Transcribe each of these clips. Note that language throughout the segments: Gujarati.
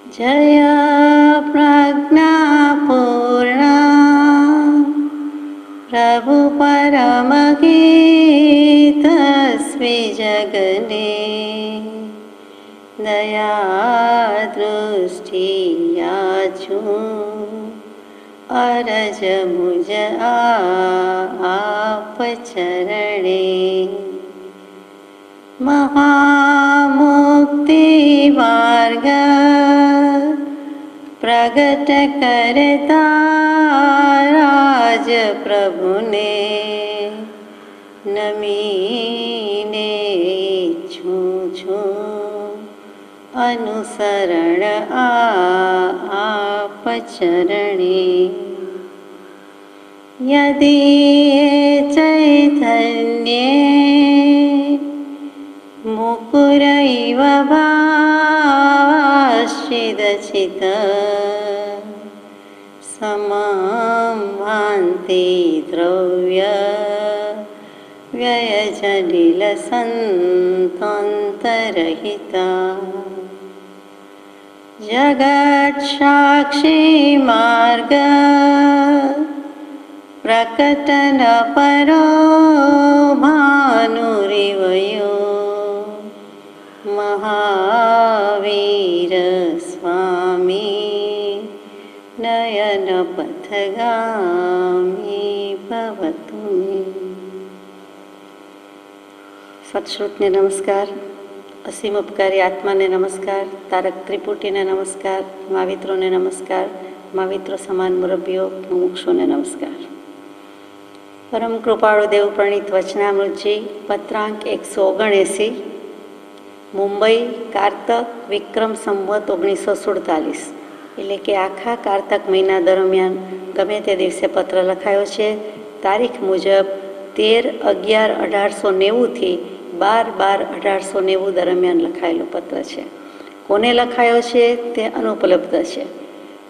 जय प्रज्ञापूर्णा प्रभु परमगीतस्मि जगने दया दृष्टि याचूं अरज मुझ आप चरणे महामुक्ति मार्ग प्रगट करता राज प्रभुने नमीने छू अनुसरण आप चरणे यदि चैतन्ये मुकुरैव भाषिदचित समं भान्ति द्रव्य व्ययजटिलसन्तरहिता जगत्साक्षी मार्ग प्रकटन परो भानुरिवयो महावीर स्वामी नयन पथगामी भवतु मे। सत्श्रुतने नमस्कार, असीम उपकारी आत्माने नमस्कार, तारक त्रिपुटीने नमस्कार, महावित्रोने नमस्कार, महाविત્રો સમાન મુરબ્બીઓ મુમુક્ષુને નમસ્કાર. પરમ કૃપાળુ દેવ પ્રણીત વચનામૃતજી પત્રાંક 179 મુંબઈ કારતક વિક્રમ સંવત 1947 એટલે કે આખા કારતક મહિના દરમિયાન ગમે તે દિવસે પત્ર લખાયો છે. તારીખ મુજબ 13/11/1890થી 12/12/1890 દરમિયાન લખાયેલો પત્ર છે. કોને લખાયો છે તે અનુપલબ્ધ છે.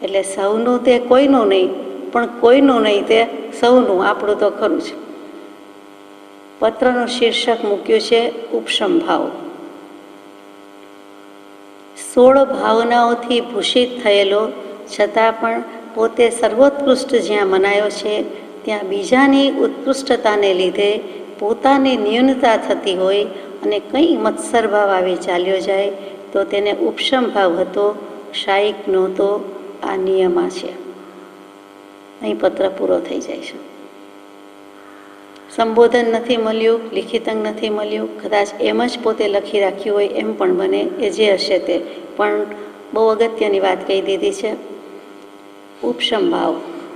એટલે સૌનું તે કોઈનું નહીં, પણ કોઈનું નહીં તે સૌનું, આપણું તો ખરું છે. પત્રનું શીર્ષક મૂક્યું છે ઉપશમ ભાવ. 16 ભાવનાઓથી ભૂષિત થયેલો છતાં પણ પોતે સર્વોત્કૃષ્ટ જ્યાં મનાયો છે ત્યાં બીજાની ઉત્કૃષ્ટતાને લીધે પોતાની ન્યૂનતા થતી હોય અને કંઈ મત્સર ભાવ આવી ચાલ્યો જાય તો તેને ઉપશમ ભાવ હતો, ક્ષાયિક નહોતો. આ નિયમા છે. અહીં પત્ર પૂરો થઈ જાય છે. સંબોધન નથી મળ્યું, લિખિતંગ નથી મળ્યું, કદાચ એમ જ પોતે લખી રાખ્યું હોય એમ પણ બને, એ જે હશે તે. પણ બહુ અગત્યની વાત કહી દીધી છે. ઉપશમ ભાવ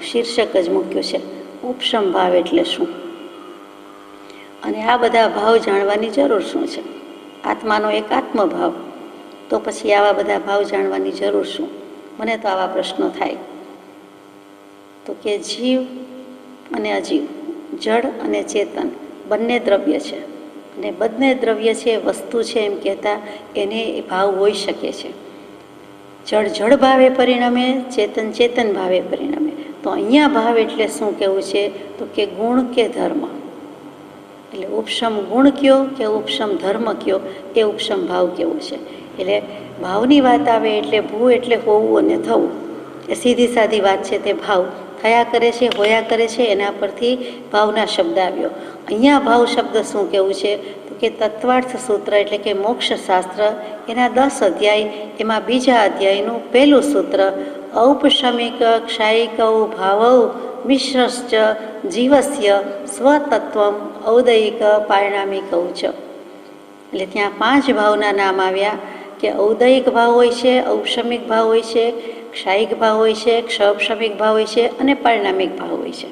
શીર્ષક જ મૂક્યું છે. ઉપશમ ભાવ એટલે શું, અને આ બધા ભાવ જાણવાની જરૂર શું છે? આત્માનો એક આત્મભાવ, તો પછી આવા બધા ભાવ જાણવાની જરૂર શું? મને તો આવા પ્રશ્નો થાય. તો કે જીવ અને અજીવ, જડ અને ચેતન બંને દ્રવ્ય છે, અને બંને દ્રવ્ય છે, વસ્તુ છે એમ કહેતા એને ભાવ હોઈ શકે છે. જડ જડ ભાવે પરિણમે, ચેતન ચેતન ભાવે પરિણમે. તો અહીંયા ભાવ એટલે શું કહેવું છે? તો કે ગુણ કે ધર્મ. એટલે ઉપશમ ગુણ કયો કે ઉપશમ ધર્મ કયો, એ ઉપશમ ભાવ કેવો છે. એટલે ભાવની વાત આવે એટલે ભૂ એટલે હોવું અને થવું, એ સીધી સાદી વાત છે. તે ભાવ થયા કરે છે, હોયા કરે છે, એના પરથી ભાવના શબ્દ આવ્યો. અહીંયા ભાવ શબ્દ શું કહેવું છે? તો કે તત્વાર્થ સૂત્ર એટલે કે મોક્ષશાસ્ત્ર, એના 10 અધ્યાય, એમાં બીજા અધ્યાયનું પહેલું સૂત્ર ઔપશમિક ક્ષાયિકૌ ભાવૌ મિશ્રશ્ચ જીવસ્ય સ્વતત્વમ ઔદયિક પારિણામિકૌ ચ. એટલે ત્યાં 5 ભાવના નામ આવ્યા કે ઔદયિક ભાવ હોય છે, ઔપશમિક ભાવ હોય છે, ક્ષાયિક ભાવ હોય છે, ક્ષૌપશમિક ભાવ હોય છે અને પરિણામિક ભાવ હોય છે.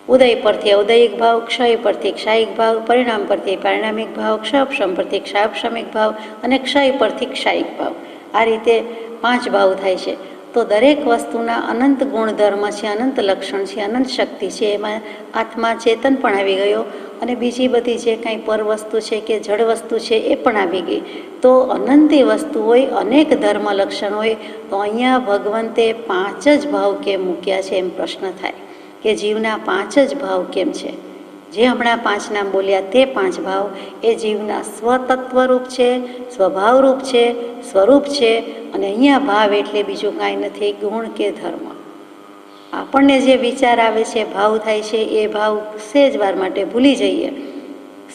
ઉદય પરથી ઔદયિક ભાવ, ક્ષય પરથી ક્ષાયિક ભાવ, પરિણામ પરથી પરિણામિક ભાવ, ક્ષૌપશમ પરથી ક્ષાપશમિક ભાવ અને ક્ષય પરથી ક્ષાયિક ભાવ. આ રીતે 5 ભાવ થાય છે. તો દરેક વસ્તુના અનંત ગુણધર્મ છે, અનંત લક્ષણ છે, અનંત શક્તિ છે. એમાં આત્મા ચેતન પણ આવી ગયો, અને બીજી બધી જે કાંઈ પર વસ્તુ છે કે જળ વસ્તુ છે એ પણ આવી ગઈ. તો અનંતી વસ્તુ હોય, અનેક ધર્મ લક્ષણ હોય, તો અહીંયા ભગવંતે 5 જ ભાવ કેમ મૂક્યા છે એમ પ્રશ્ન થાય કે જીવના 5 જ ભાવ કેમ છે? જે હમણાં 5 નામ બોલ્યા તે 5 ભાવ એ જીવના સ્વતત્વરૂપ છે, સ્વભાવરૂપ છે, સ્વરૂપ છે. અને અહીંયા ભાવ એટલે બીજું કાંઈ નથી, ગુણ કે ધર્મ. આપણને જે વિચાર આવે છે, ભાવ થાય છે, એ ભાવ સેજ વાર માટે ભૂલી જઈએ.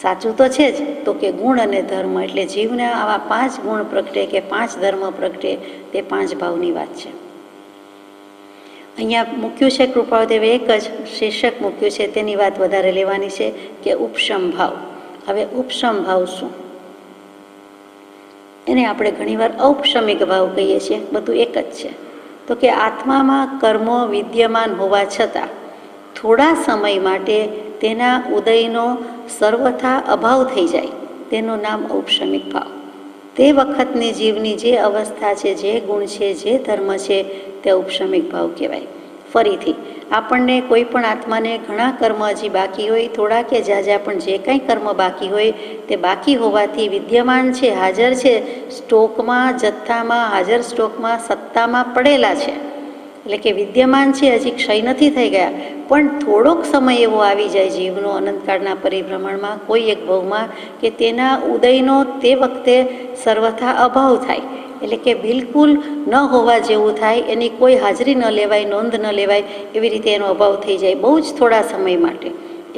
સાચું તો છે જ, તો કે ગુણ અને ધર્મ એટલે જીવના આવા 5 ગુણ પ્રગટે કે 5 ધર્મ પ્રગટે, તે 5 ભાવની વાત છે. અહીંયા મૂક્યું છે કૃપાળુદેવે એક જ શીર્ષક મૂક્યું છે, તેની વાત વધારે લેવાની છે કે ઉપશમ ભાવ. હવે ઉપશમ ભાવ શું? એને આપણે ઘણીવાર ઔપશમિક ભાવ કહીએ છીએ, બધું એક જ છે. તો કે આત્મામાં કર્મો વિદ્યમાન હોવા છતાં થોડા સમય માટે તેના ઉદયનો સર્વથા અભાવ થઈ જાય, તેનું નામ ઔપશમિક ભાવ. તે વખતની જીવની જે અવસ્થા છે, જે ગુણ છે, જે ધર્મ છે, તે ઔપશમિક ભાવ કહેવાય. ફરીથી આપણને કોઈ પણ આત્માને ઘણા કર્મ હજી બાકી હોય, થોડા કે ઝાઝા, પણ જે કંઈ કર્મ બાકી હોય તે બાકી હોવાથી વિદ્યમાન છે, હાજર છે, સ્ટોકમાં, જથ્થામાં, હાજર સ્ટોકમાં, સત્તામાં પડેલા છે. એટલે કે વિદ્યમાન છે, હજી ક્ષય નથી થઈ ગયા, પણ થોડોક સમય એવો આવી જાય જીવનો અનંતકાળના પરિભ્રમણમાં કોઈ એક ભાવમાં કે તેના ઉદયનો તે વખતે સર્વથા અભાવ થાય. એટલે કે બિલકુલ ન હોવા જેવું થાય, એની કોઈ હાજરી ન લેવાય, નોંધ ન લેવાય, એવી રીતે એનો અભાવ થઈ જાય બહુ જ થોડા સમય માટે.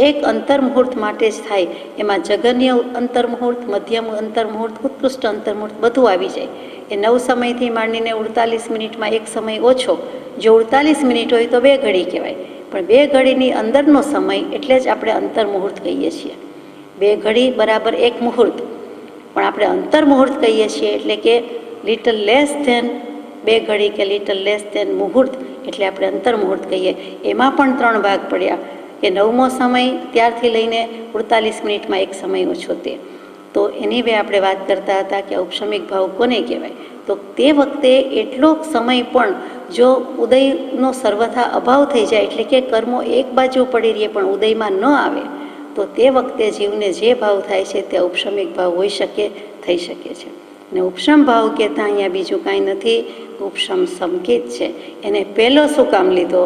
એક અંતર્મુહૂર્ત માટે જ થાય. એમાં જઘન્ય અંતર્મુહૂર્ત, મધ્યમ અંતર્મુહૂર્ત, ઉત્કૃષ્ટ અંતર્મુહૂર્ત બધું આવી જાય. એ 9 સમયથી માંડીને 48 મિનિટમાં એક સમય ઓછો. જો 48 મિનિટ હોય તો 2 ઘડી કહેવાય, પણ 2 ઘડીની અંદરનો સમય એટલે જ આપણે અંતર્મુહૂર્ત કહીએ છીએ. 2 ઘડી બરાબર 1 મુહૂર્ત, પણ આપણે અંતર્મુહૂર્ત કહીએ છીએ. એટલે કે લિટલ લેસ ધેન 2 ઘડી કે લિટલ લેસ ધેન મુહૂર્ત, એટલે આપણે અંતર્મુહૂર્ત કહીએ. એમાં પણ 3 ભાગ પડ્યા કે 9મો સમય ત્યારથી લઈને 48 મિનિટમાં 1 સમય ઓછો. તો એની બે આપણે વાત કરતા હતા કે ઔપશમિક ભાવ કોને કહેવાય. તો તે વખતે એટલો સમય પણ જો ઉદયનો સર્વથા અભાવ થઈ જાય, એટલે કે કર્મો એક બાજુ પડી રહીએ પણ ઉદયમાં ન આવે, તો તે વખતે જીવને જે ભાવ થાય છે તે ઔપશમિક ભાવ હોઈ શકે, થઈ શકે છે. ને ઉપશમ ભાવ કહેતા અહીંયા બીજું કાંઈ નથી, ઉપશમ સંકેત છે. એને પહેલો શું કામ લીધો?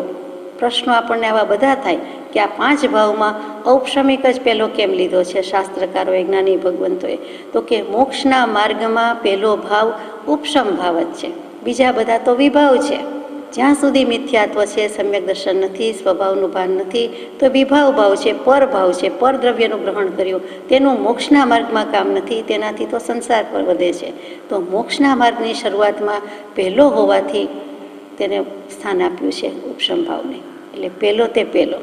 પ્રશ્નો આપણને આવા બધા થાય કે આ 5 ભાવમાં ઔપશમિક જ પહેલો કેમ લીધો છે શાસ્ત્રકારોએ, જ્ઞાની ભગવંતોએ? તો કે મોક્ષના માર્ગમાં પહેલો ભાવ ઉપશમ ભાવ જ છે. બીજા બધા તો વિભાવ છે. જ્યાં સુધી મિથ્યાત્વ છે, સમ્યક દર્શન નથી, સ્વભાવનું ભાન નથી, તો વિભાવ ભાવ છે, પરભાવ છે, પરદ્રવ્યનું ગ્રહણ કર્યું, તેનું મોક્ષના માર્ગમાં કામ નથી, તેનાથી તો સંસાર પર વધે છે. તો મોક્ષના માર્ગની શરૂઆતમાં પહેલો હોવાથી તેને સ્થાન આપ્યું છે ઉપશમ ભાવને. એટલે પહેલો તે પહેલો.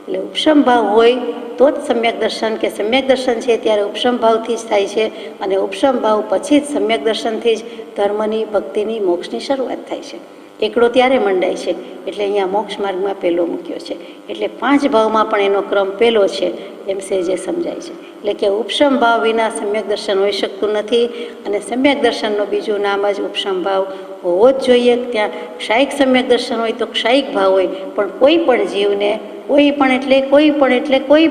એટલે ઉપશમ ભાવ હોય તો જ સમ્યક દર્શન, કે સમ્યક દર્શન છે ત્યારે ઉપશમ ભાવથી જ થાય છે, અને ઉપશમ ભાવ પછી જ સમ્યક દર્શનથી જ ધર્મની, ભક્તિની, મોક્ષની શરૂઆત થાય છે. એકડો ત્યારે મંડાય છે. એટલે અહીંયા મોક્ષ માર્ગમાં પહેલો મૂક્યો છે. એટલે 5 ભાવમાં પણ એનો ક્રમ પહેલો છે, એમ સહેજે સમજાય છે. એટલે કે ઉપશમ ભાવ વિના સમ્યક દર્શન હોઈ શકતું નથી, અને સમ્યક દર્શનનું બીજું નામ જ ઉપશમ ભાવ હોવો જ જોઈએ. ત્યાં ક્ષાયિક સમ્યક દર્શન હોય તો ક્ષાયિક ભાવ હોય, પણ કોઈ પણ જીવને, કોઈ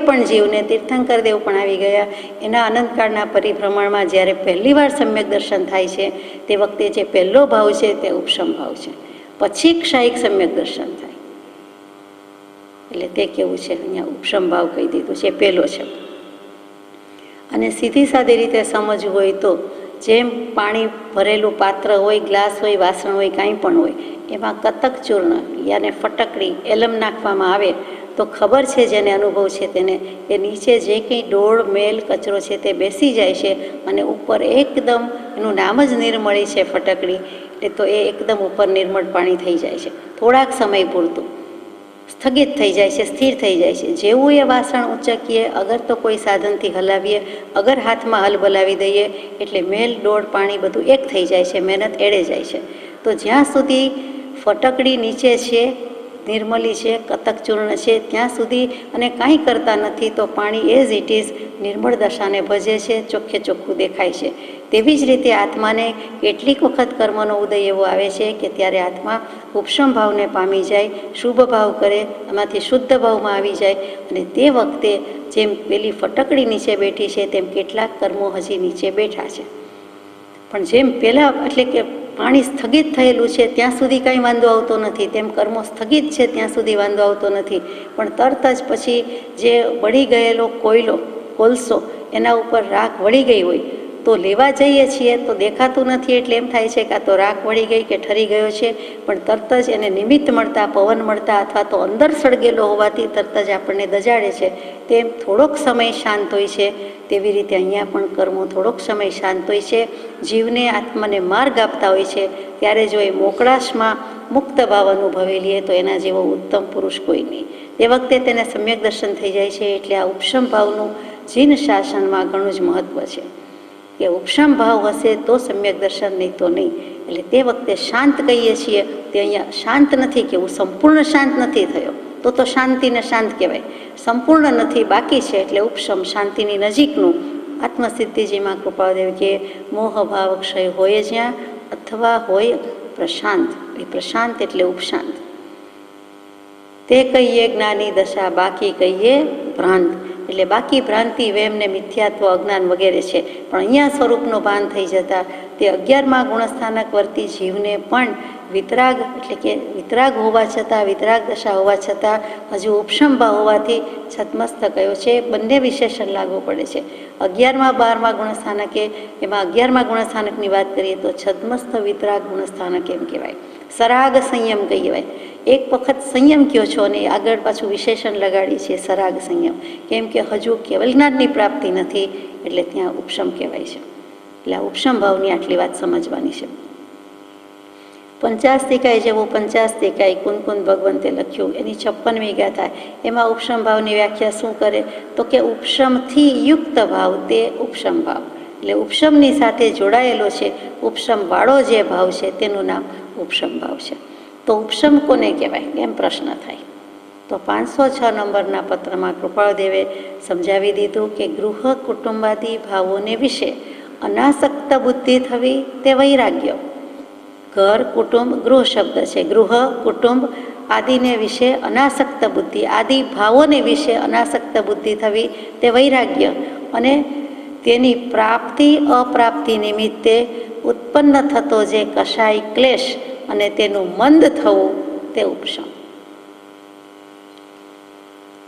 પણ જીવને, તીર્થંકર દેવ પણ આવી ગયા, એના અનંતકાળના પરિભ્રમણમાં જ્યારે પહેલીવાર સમ્યક દર્શન થાય છે તે વખતે જે પહેલો ભાવ છે તે ઉપશમ ભાવ છે. પછી ક્ષાયિક સમ્યક દર્શન થાય. એટલે તે કેવું છે, અહીંયા ઉપશમ ભાવ કહી દીધું છે, પહેલો છે. અને સીધી સાદી રીતે સમજવું હોય તો જેમ પાણી ભરેલું પાત્ર હોય, ગ્લાસ હોય, વાસણ હોય, કાંઈ પણ હોય, એમાં કતક ચૂર્ણ યાને ફટકડી, એલમ નાખવામાં આવે તો ખબર છે, જેને અનુભવ છે તેને, એ નીચે જે કંઈ ડોળ, મેલ, કચરો છે તે બેસી જાય છે, અને ઉપર એકદમ, એનું નામ જ નિર્મળી છે ફટકડી, એટલે તો એ એકદમ ઉપર નિર્મળ પાણી થઈ જાય છે. થોડાક સમય પૂરતું સ્થગિત થઈ જાય છે, સ્થિર થઈ જાય છે. જેવું એ વાસણ ઉંચકીએ, અગર તો કોઈ સાધનથી હલાવીએ, અગર હાથમાં હલ બોલાવી દઈએ, એટલે મેલ, ડોળ, પાણી બધું એક થઈ જાય છે, મહેનત એળે જાય છે. તો જ્યાં સુધી ફટકડી નીચે છે, નિર્મલી છે, કતક ચૂર્ણ છે, ત્યાં સુધી અને કાંઈ કરતા નથી, તો પાણી એઝ ઇટ ઇઝ નિર્મળ દશાને ભજે છે, ચોખ્ખે ચોખ્ખું દેખાય છે. તેવી જ રીતે આત્માને કેટલીક વખત કર્મનો ઉદય એવો આવે છે કે ત્યારે આત્મા ઉપશમ ભાવને પામી જાય, શુભ ભાવ કરે, એમાંથી શુદ્ધ ભાવમાં આવી જાય, અને તે વખતે જેમ પેલી ફટકડી નીચે બેઠી છે તેમ કેટલાક કર્મો હજી નીચે બેઠા છે. પણ જેમ પહેલાં, એટલે કે પાણી સ્થગિત થયેલું છે ત્યાં સુધી કાંઈ વાંધો આવતો નથી, તેમ કર્મો સ્થગિત છે ત્યાં સુધી વાંધો આવતો નથી. પણ તરત જ પછી જે બળી ગયેલો કોલસો એના ઉપર રાખ વળી ગઈ હોય તો લેવા જઈએ છીએ તો દેખાતું નથી, એટલે એમ થાય છે કે આ તો રાખ વળી ગઈ કે ઠરી ગયો છે. પણ તરત જ એને નિમિત્ત મળતા, પવન મળતા અથવા તો અંદર સળગેલો હોવાથી તરત જ આપણને દજાડે છે. તેમ થોડોક સમય શાંત હોય છે, તેવી રીતે અહીંયા પણ કર્મો થોડોક સમય શાંત હોય છે. જીવને આત્માને માર્ગ આપતા હોય છે ત્યારે જો એ મોકળાશમાં મુક્ત ભાવ અનુભવી લઈએ તો એના જેવો ઉત્તમ પુરુષ કોઈ નહીં. તે વખતે તેને સમ્યક દર્શન થઈ જાય છે. એટલે આ ઉપશમ ભાવનું જીન શાસનમાં ઘણું જ મહત્ત્વ છે કે ઉપશમ ભાવ હશે તો સમ્યક દર્શન, નહીં તો નહીં. એટલે તે વખતે શાંત કહીએ છીએ તે અહીંયા શાંત નથી કહેવું, સંપૂર્ણ શાંત નથી થયો તો શાંતિને શાંત કહેવાય. સંપૂર્ણ નથી, બાકી છે, એટલે ઉપશમ શાંતિની નજીકનું. આત્મસિદ્ધિજીમાં કૃપાદેવ કે મોહભાવ ક્ષય હોય જ્યાં અથવા હોય પ્રશાંત, એ પ્રશાંત એટલે ઉપશાંત. તે કહીએ જ્ઞાની દશા, બાકી કહીએ ભ્રાંત. એટલે બાકી ભ્રાંતિ, વેમ ને મિથ્યાત્વ, અજ્ઞાન વગેરે છે. પણ અહીંયા સ્વરૂપનું ભાન થઈ જતા તે 11મા ગુણસ્થાનક વર્તી જીવને પણ વિતરાગ, એટલે કે વિતરાગ હોવા છતાં, વિતરાગ દશા હોવા છતાં હજુ ઉપશમ ભાવ હોવાથી છદ્મસ્થ કયો છે. બંને વિશેષણ લાગુ પડે છે. 11મા 12મા ગુણસ્થાનકે, એમાં 11મા ગુણસ્થાનકની વાત કરીએ તો છદ્મસ્થ વિતરાગ ગુણસ્થાનક એમ કહેવાય. સરાગ સંયમ કહેવાય. એક વખત સંયમ કયો છો અને આગળ પાછું વિશેષણ લગાડી છે સરાગ સંયમ, કેમ કે હજુ કેવલ જ્ઞાનની પ્રાપ્તિ નથી, એટલે ત્યાં ઉપશમ કહેવાય છે. એટલે આ ઉપશમ ભાવની આટલી વાત સમજવાની છે. પંચાસ્તિકાય જેવું પંચાસ્તિકાય કુંદ ભગવંતે લખ્યું, એની 56મી ગાથા. એમાં ઉપશમ ભાવની વ્યાખ્યા શું કરે તો કે ઉપશમથી યુક્ત ભાવ તે ઉપશમ ભાવ, એટલે ઉપશમની સાથે જોડાયેલો છે. ઉપશમ વાળો જે ભાવ છે તેનું નામ ઉપશમ ભાવ છે. તો ઉપશમ કોને કહેવાય એમ પ્રશ્ન થાય તો 506 નંબરના પત્રમાં કૃપાળદેવે સમજાવી દીધું કે ગૃહ કુટુંબાદી ભાવોને વિશે અનાસક્ત બુદ્ધિ થવી તે વૈરાગ્ય. ઘર, કુટુંબ, ગૃહ શબ્દ છે. ગૃહ, કુટુંબ આદિને વિશે અનાસક્ત બુદ્ધિ, આદિ ભાવોને વિશે અનાસક્ત બુદ્ધિ થવી તે વૈરાગ્ય. અને તેની પ્રાપ્તિ અપ્રાપ્તિ નિમિત્તે ઉત્પન્ન થતો જે કશાય ક્લેશ અને તેનું મંદ થવું તે ઉપશમ.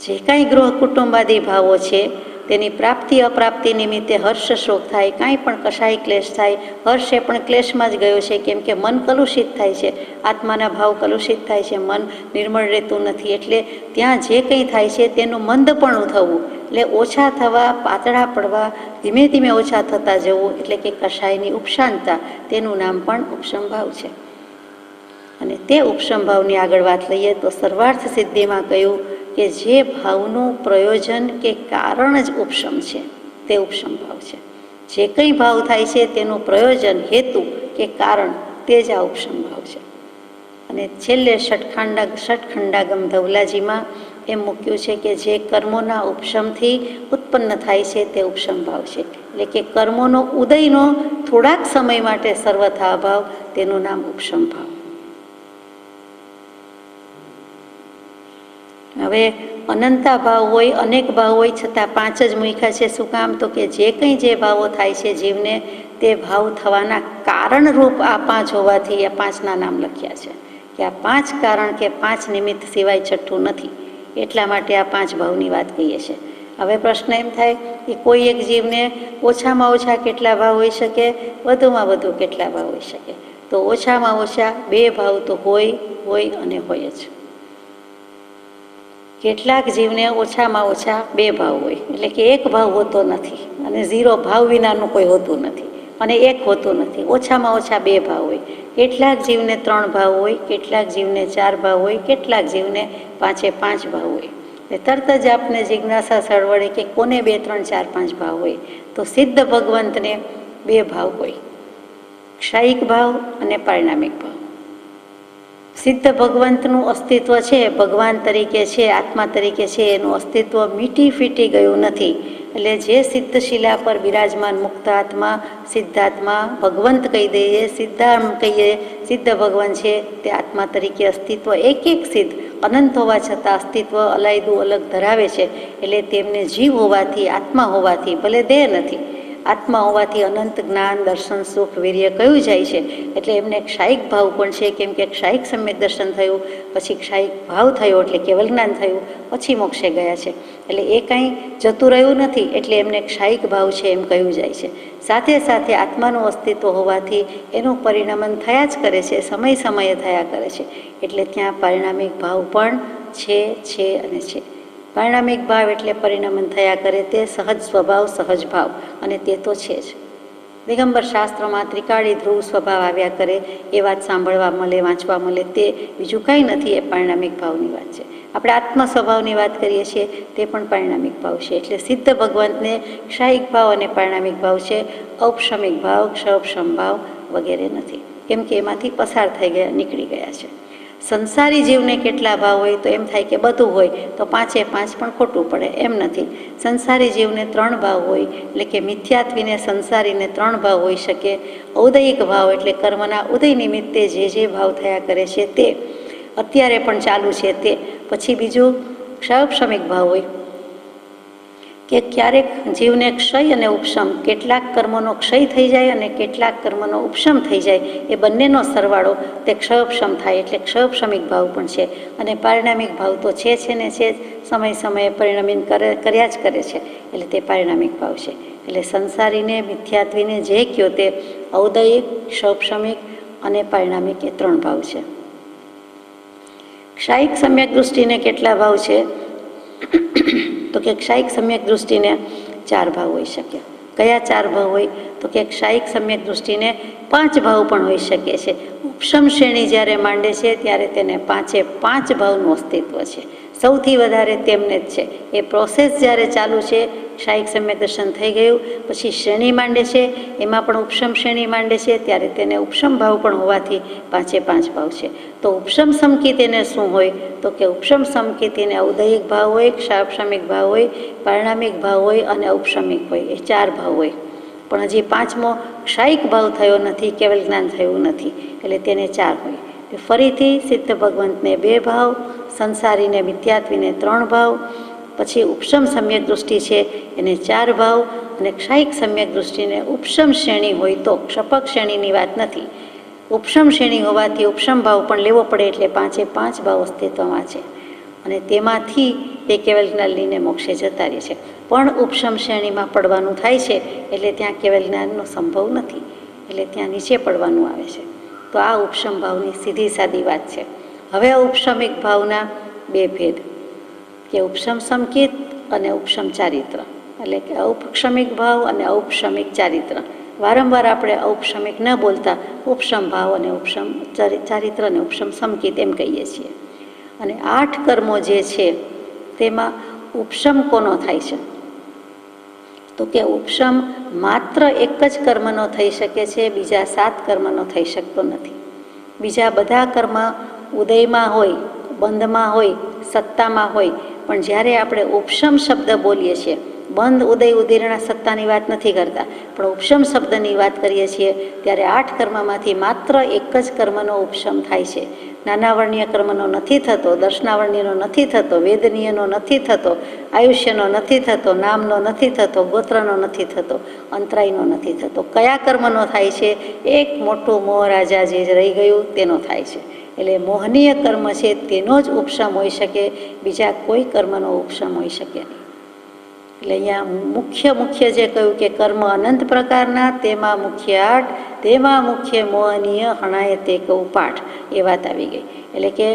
જે કાંઈ ગૃહ કુટુંબાદી ભાવો છે તેની પ્રાપ્તિ અપ્રાપ્તિ નિમિત્તે હર્ષ શોક થાય, કાંઈ પણ કશાય ક્લેશ થાય. હર્ષ એ પણ ક્લેશમાં જ ગયો છે, કેમ કે મન કલુષિત થાય છે, આત્માના ભાવ કલુષિત થાય છે, મન નિર્મળ રહેતું નથી. એટલે ત્યાં જે કંઈ થાય છે તેનું મંદપણું થવું, એટલે ઓછા થવા, પાતળા પડવા, ધીમે ધીમે ઓછા થતા જવું, એટલે કે કશાયની ઉપશાંતતા, તેનું નામ પણ ઉપશમ ભાવ છે. અને તે ઉપશમ ભાવની આગળ વાત લઈએ તો સર્વાર્થ સિદ્ધિમાં કહ્યું કે જે ભાવનું પ્રયોજન કે કારણ જ ઉપશમ છે તે ઉપશમ ભાવ છે. જે કંઈ ભાવ થાય છે તેનું પ્રયોજન, હેતુ કે કારણ તે જ આ ઉપશમ ભાવ છે. અને છેલ્લે ષટખંડાગમ ધવલાજીમાં એમ મૂક્યું છે કે જે કર્મોના ઉપશમથી ઉત્પન્ન થાય છે તે ઉપશમ ભાવ છે. એટલે કે કર્મોનો ઉદયનો થોડાક સમય માટે સર્વથા અભાવ, તેનું નામ ઉપશમ ભાવ. હવે અનંતા ભાવ હોય, અનેક ભાવ હોય, છતાં 5 જ મૂક્યા છે. શું કામ તો કે જે કંઈ જે ભાવો થાય છે જીવને તે ભાવ થવાના કારણરૂપ આ 5 હોવાથી આ 5ના નામ લખ્યા છે કે આ 5 કારણ કે 5 નિમિત્ત સિવાય છઠ્ઠું નથી, એટલા માટે આ 5 ભાવની વાત કહીએ છીએ. હવે પ્રશ્ન એમ થાય કે કોઈ એક જીવને ઓછામાં ઓછા કેટલા ભાવ હોઈ શકે, વધુમાં વધુ કેટલા ભાવ હોઈ શકે? તો ઓછામાં ઓછા 2 ભાવ તો હોય અને હોય જ. કેટલાક જીવને ઓછામાં ઓછા 2 ભાવ હોય, એટલે કે 1 ભાવ હોતો નથી અને 0 ભાવ વિનાનું કોઈ હોતું નથી અને 1 હોતું નથી. ઓછામાં ઓછા 2 ભાવ હોય. કેટલાક જીવને 3 ભાવ હોય, કેટલાક જીવને 4 ભાવ હોય, કેટલાક જીવને 5 ભાવ હોય. તરત જ આપને જિજ્ઞાસા સળવળે કે કોને 2, 3, 4, 5 ભાવ હોય? તો સિદ્ધ ભગવંતને 2 ભાવ હોય, ક્ષાયિક ભાવ અને પરિણામિક ભાવ. સિદ્ધ ભગવંતનું અસ્તિત્વ છે, ભગવાન તરીકે છે, આત્મા તરીકે છે, એનું અસ્તિત્વ મીટી ફીટી ગયું નથી. એટલે જે સિદ્ધ શિલા પર બિરાજમાન મુક્ત આત્મા, સિદ્ધાત્મા, ભગવંત કહી દઈએ, સિદ્ધામ કહીએ, સિદ્ધ ભગવાન છે તે આત્મા તરીકે અસ્તિત્વ એક સિદ્ધ અનંત હોવા છતાં અસ્તિત્વ અલાયદું અલગ ધરાવે છે. એટલે તેમને જીવ હોવાથી, આત્મા હોવાથી, ભલે દેહ નથી, આત્મા હોવાથી અનંત જ્ઞાન, દર્શન, સુખ, વીર્ય કયું જાય છે. એટલે એમને ક્ષાયિક ભાવ પણ છે, કેમ કે ક્ષાયિક સમ્યક દર્શન થયું, પછી ક્ષાયિક ભાવ થયો એટલે કેવલ જ્ઞાન થયું, પછી મોક્ષે ગયા છે. એટલે એ કાંઈ જતું રહ્યું નથી, એટલે એમને ક્ષાયિક ભાવ છે એમ કહ્યું જાય છે. સાથે સાથે આત્માનું અસ્તિત્વ હોવાથી એનું પરિણમન થયા જ કરે છે, સમય સમયે થયા કરે છે. એટલે ત્યાં પરિણામિક ભાવ પણ છે અને છે. પરિણામિક ભાવ એટલે પરિણમન થયા કરે તે સહજ સ્વભાવ, સહજ ભાવ, અને તે તો છે જ. દિગંબર શાસ્ત્રોમાં ત્રિકાળી ધ્રુવ સ્વભાવ આવ્યા કરે એ વાત સાંભળવા મળે, વાંચવા મળે, તે બીજું કંઈ નથી, એ પરિણામિક ભાવની વાત છે. આપણે આત્મ સ્વભાવની વાત કરીએ છીએ, તે પણ પરિણામિક ભાવ છે. એટલે સિદ્ધ ભગવંતને ક્ષાયિક ભાવ અને પરિણામિક ભાવ છે, ઔપશમિક ભાવ, ક્ષૌપશમ ભાવ વગેરે નથી, કેમ કે એમાંથી પસાર થઈ ગયા, નીકળી ગયા છે. સંસારી જીવને કેટલા ભાવ હોય તો એમ થાય કે બધું હોય તો પાંચે પાંચ, પણ ખોટું પડે, એમ નથી. સંસારી જીવને 3 ભાવ હોય, એટલે કે મિથ્યાત્વીને સંસારીને 3 ભાવ હોઈ શકે. ઔદયિક ભાવ એટલે કર્મના ઉદય નિમિત્તે જે ભાવ થયા કરે છે તે, અત્યારે પણ ચાલુ છે તે. પછી બીજું ક્ષૌપશમિક ભાવ હોય કે ક્યારેક જીવને ક્ષય અને ઉપશમ, કેટલાક કર્મોનો ક્ષય થઈ જાય અને કેટલાક કર્મોનો ઉપશમ થઈ જાય, એ બંનેનો સરવાળો તે ક્ષયોપશમ થાય, એટલે ક્ષયોપશમિક ભાવ પણ છે. અને પરિણામિક ભાવ તો છે ને છે, સમય સમયે પરિણમિત કર્યા જ કરે છે, એટલે તે પરિણામિક ભાવ છે. એટલે સંસારીને, મિથ્યાત્વીને જે કહ્યો તે ઔદયિક, ક્ષૌપશમિક અને પરિણામિક, એ 3 ભાવ છે. ક્ષાયિક સમ્યક દૃષ્ટિને કેટલા ભાવ છે તો કે ક્ષાયિક સમ્યક દૃષ્ટિને 4 ભાવ હોઈ શકે. કયા 4 ભાવ હોય તો કે ક્ષાયિક સમ્યક દૃષ્ટિને 5 ભાવ પણ હોઈ શકે છે. ઉપશમ શ્રેણી જ્યારે માંડે છે ત્યારે તેને 5 ભાવનું અસ્તિત્વ છે. સૌથી વધારે તેમને જ છે. એ પ્રોસેસ જ્યારે ચાલુ છે, ક્ષાયિક સમ્યક દર્શન થઈ ગયું, પછી શ્રેણી માંડે છે, એમાં પણ ઉપશમ શ્રેણી માંડે છે, ત્યારે તેને ઉપશમ ભાવ પણ હોવાથી 5 ભાવ છે. તો ઉપશમ સમકિત એને શું હોય તો કે ઉપશમ સમકિત એને ઔદયિક ભાવ હોય, ક્ષાપશમિક ભાવ હોય, પરિણામિક ભાવ હોય અને ઔપશમિક હોય, એ 4 ભાવ હોય. પણ હજી 5મો ક્ષાયિક ભાવ થયો નથી, કેવલ જ્ઞાન થયું નથી, એટલે તેને 4 હોય. ફરીથી સિદ્ધ ભગવંતને 2 ભાવ, સંસારીને, મિથ્યાત્વીને 3 ભાવ, પછી ઉપશમ સમ્યક દૃષ્ટિ છે એને 4 ભાવ, અને ક્ષાયિક સમ્યક દૃષ્ટિને ઉપશમ શ્રેણી હોય તો, ક્ષપક શ્રેણીની વાત નથી, ઉપશમ શ્રેણી હોવાથી ઉપશમ ભાવ પણ લેવો પડે, એટલે 5 ભાવ અસ્તિત્વમાં છે. અને તેમાંથી તે કેવલ જ્ઞાન લઈને મોક્ષે જતા રહે છે. પણ ઉપશમ શ્રેણીમાં પડવાનું થાય છે, એટલે ત્યાં કેવલ જ્ઞાનનો સંભવ નથી, એટલે ત્યાં નીચે પડવાનું આવે છે. તો આ ઉપશમ ભાવની સીધી સાદી વાત છે. હવે ઉપશમિક ભાવના 2 ભેદ, કે ઉપશમ સમકિત અને ઉપશમ ચારિત્ર, એટલે કે ઔપક્ષમિક ભાવ અને ઔપશમિક ચારિત્ર. વારંવાર આપણે ઔપશમિક ન બોલતા ઉપશમ ભાવ અને ઉપશમ ચારિત્ર અને ઉપશમ સમકિત એમ કહીએ છીએ. અને 8 કર્મો જે છે તેમાં ઉપશમ કોનો થાય છે તો કે ઉપશમ માત્ર એક જ કર્મનો થઈ શકે છે, બીજા 7 કર્મનો થઈ શકતો નથી. બીજા બધા કર્મ ઉદયમાં હોય, બંધમાં હોય, સત્તામાં હોય, પણ જ્યારે આપણે ઉપશમ શબ્દ બોલીએ છીએ, બંધ, ઉદય, ઉદીર્ણા, સત્તાની વાત નથી કરતા, પણ ઉપશમ શબ્દની વાત કરીએ છીએ, ત્યારે 8 કર્મમાંથી માત્ર એક જ કર્મનો ઉપશમ થાય છે. નાનાવર્ણીય કર્મનો નથી થતો, દર્શનાવર્ણીયનો નથી થતો, વેદનીયનો નથી થતો, આયુષ્યનો નથી થતો, નામનો નથી થતો, ગોત્રનો નથી થતો, અંતરાયનો નથી થતો. કયા કર્મનો થાય છે? એક મોટું મોહ રાજા જે રહી ગયું તેનો થાય છે. એટલે મોહનીય કર્મ છે તેનો જ ઉપશમ હોઈ શકે, બીજા કોઈ કર્મનો ઉપશમ હોઈ શકે નહીં. એટલે અહીંયા મુખ્ય જે કહ્યું કે કર્મ અનંત પ્રકારના, તેમાં મુખ્ય 8, તેમાં મુખ્ય મોહનીય હણાય તે કહું પાઠ, એ વાત આવી ગઈ. એટલે કે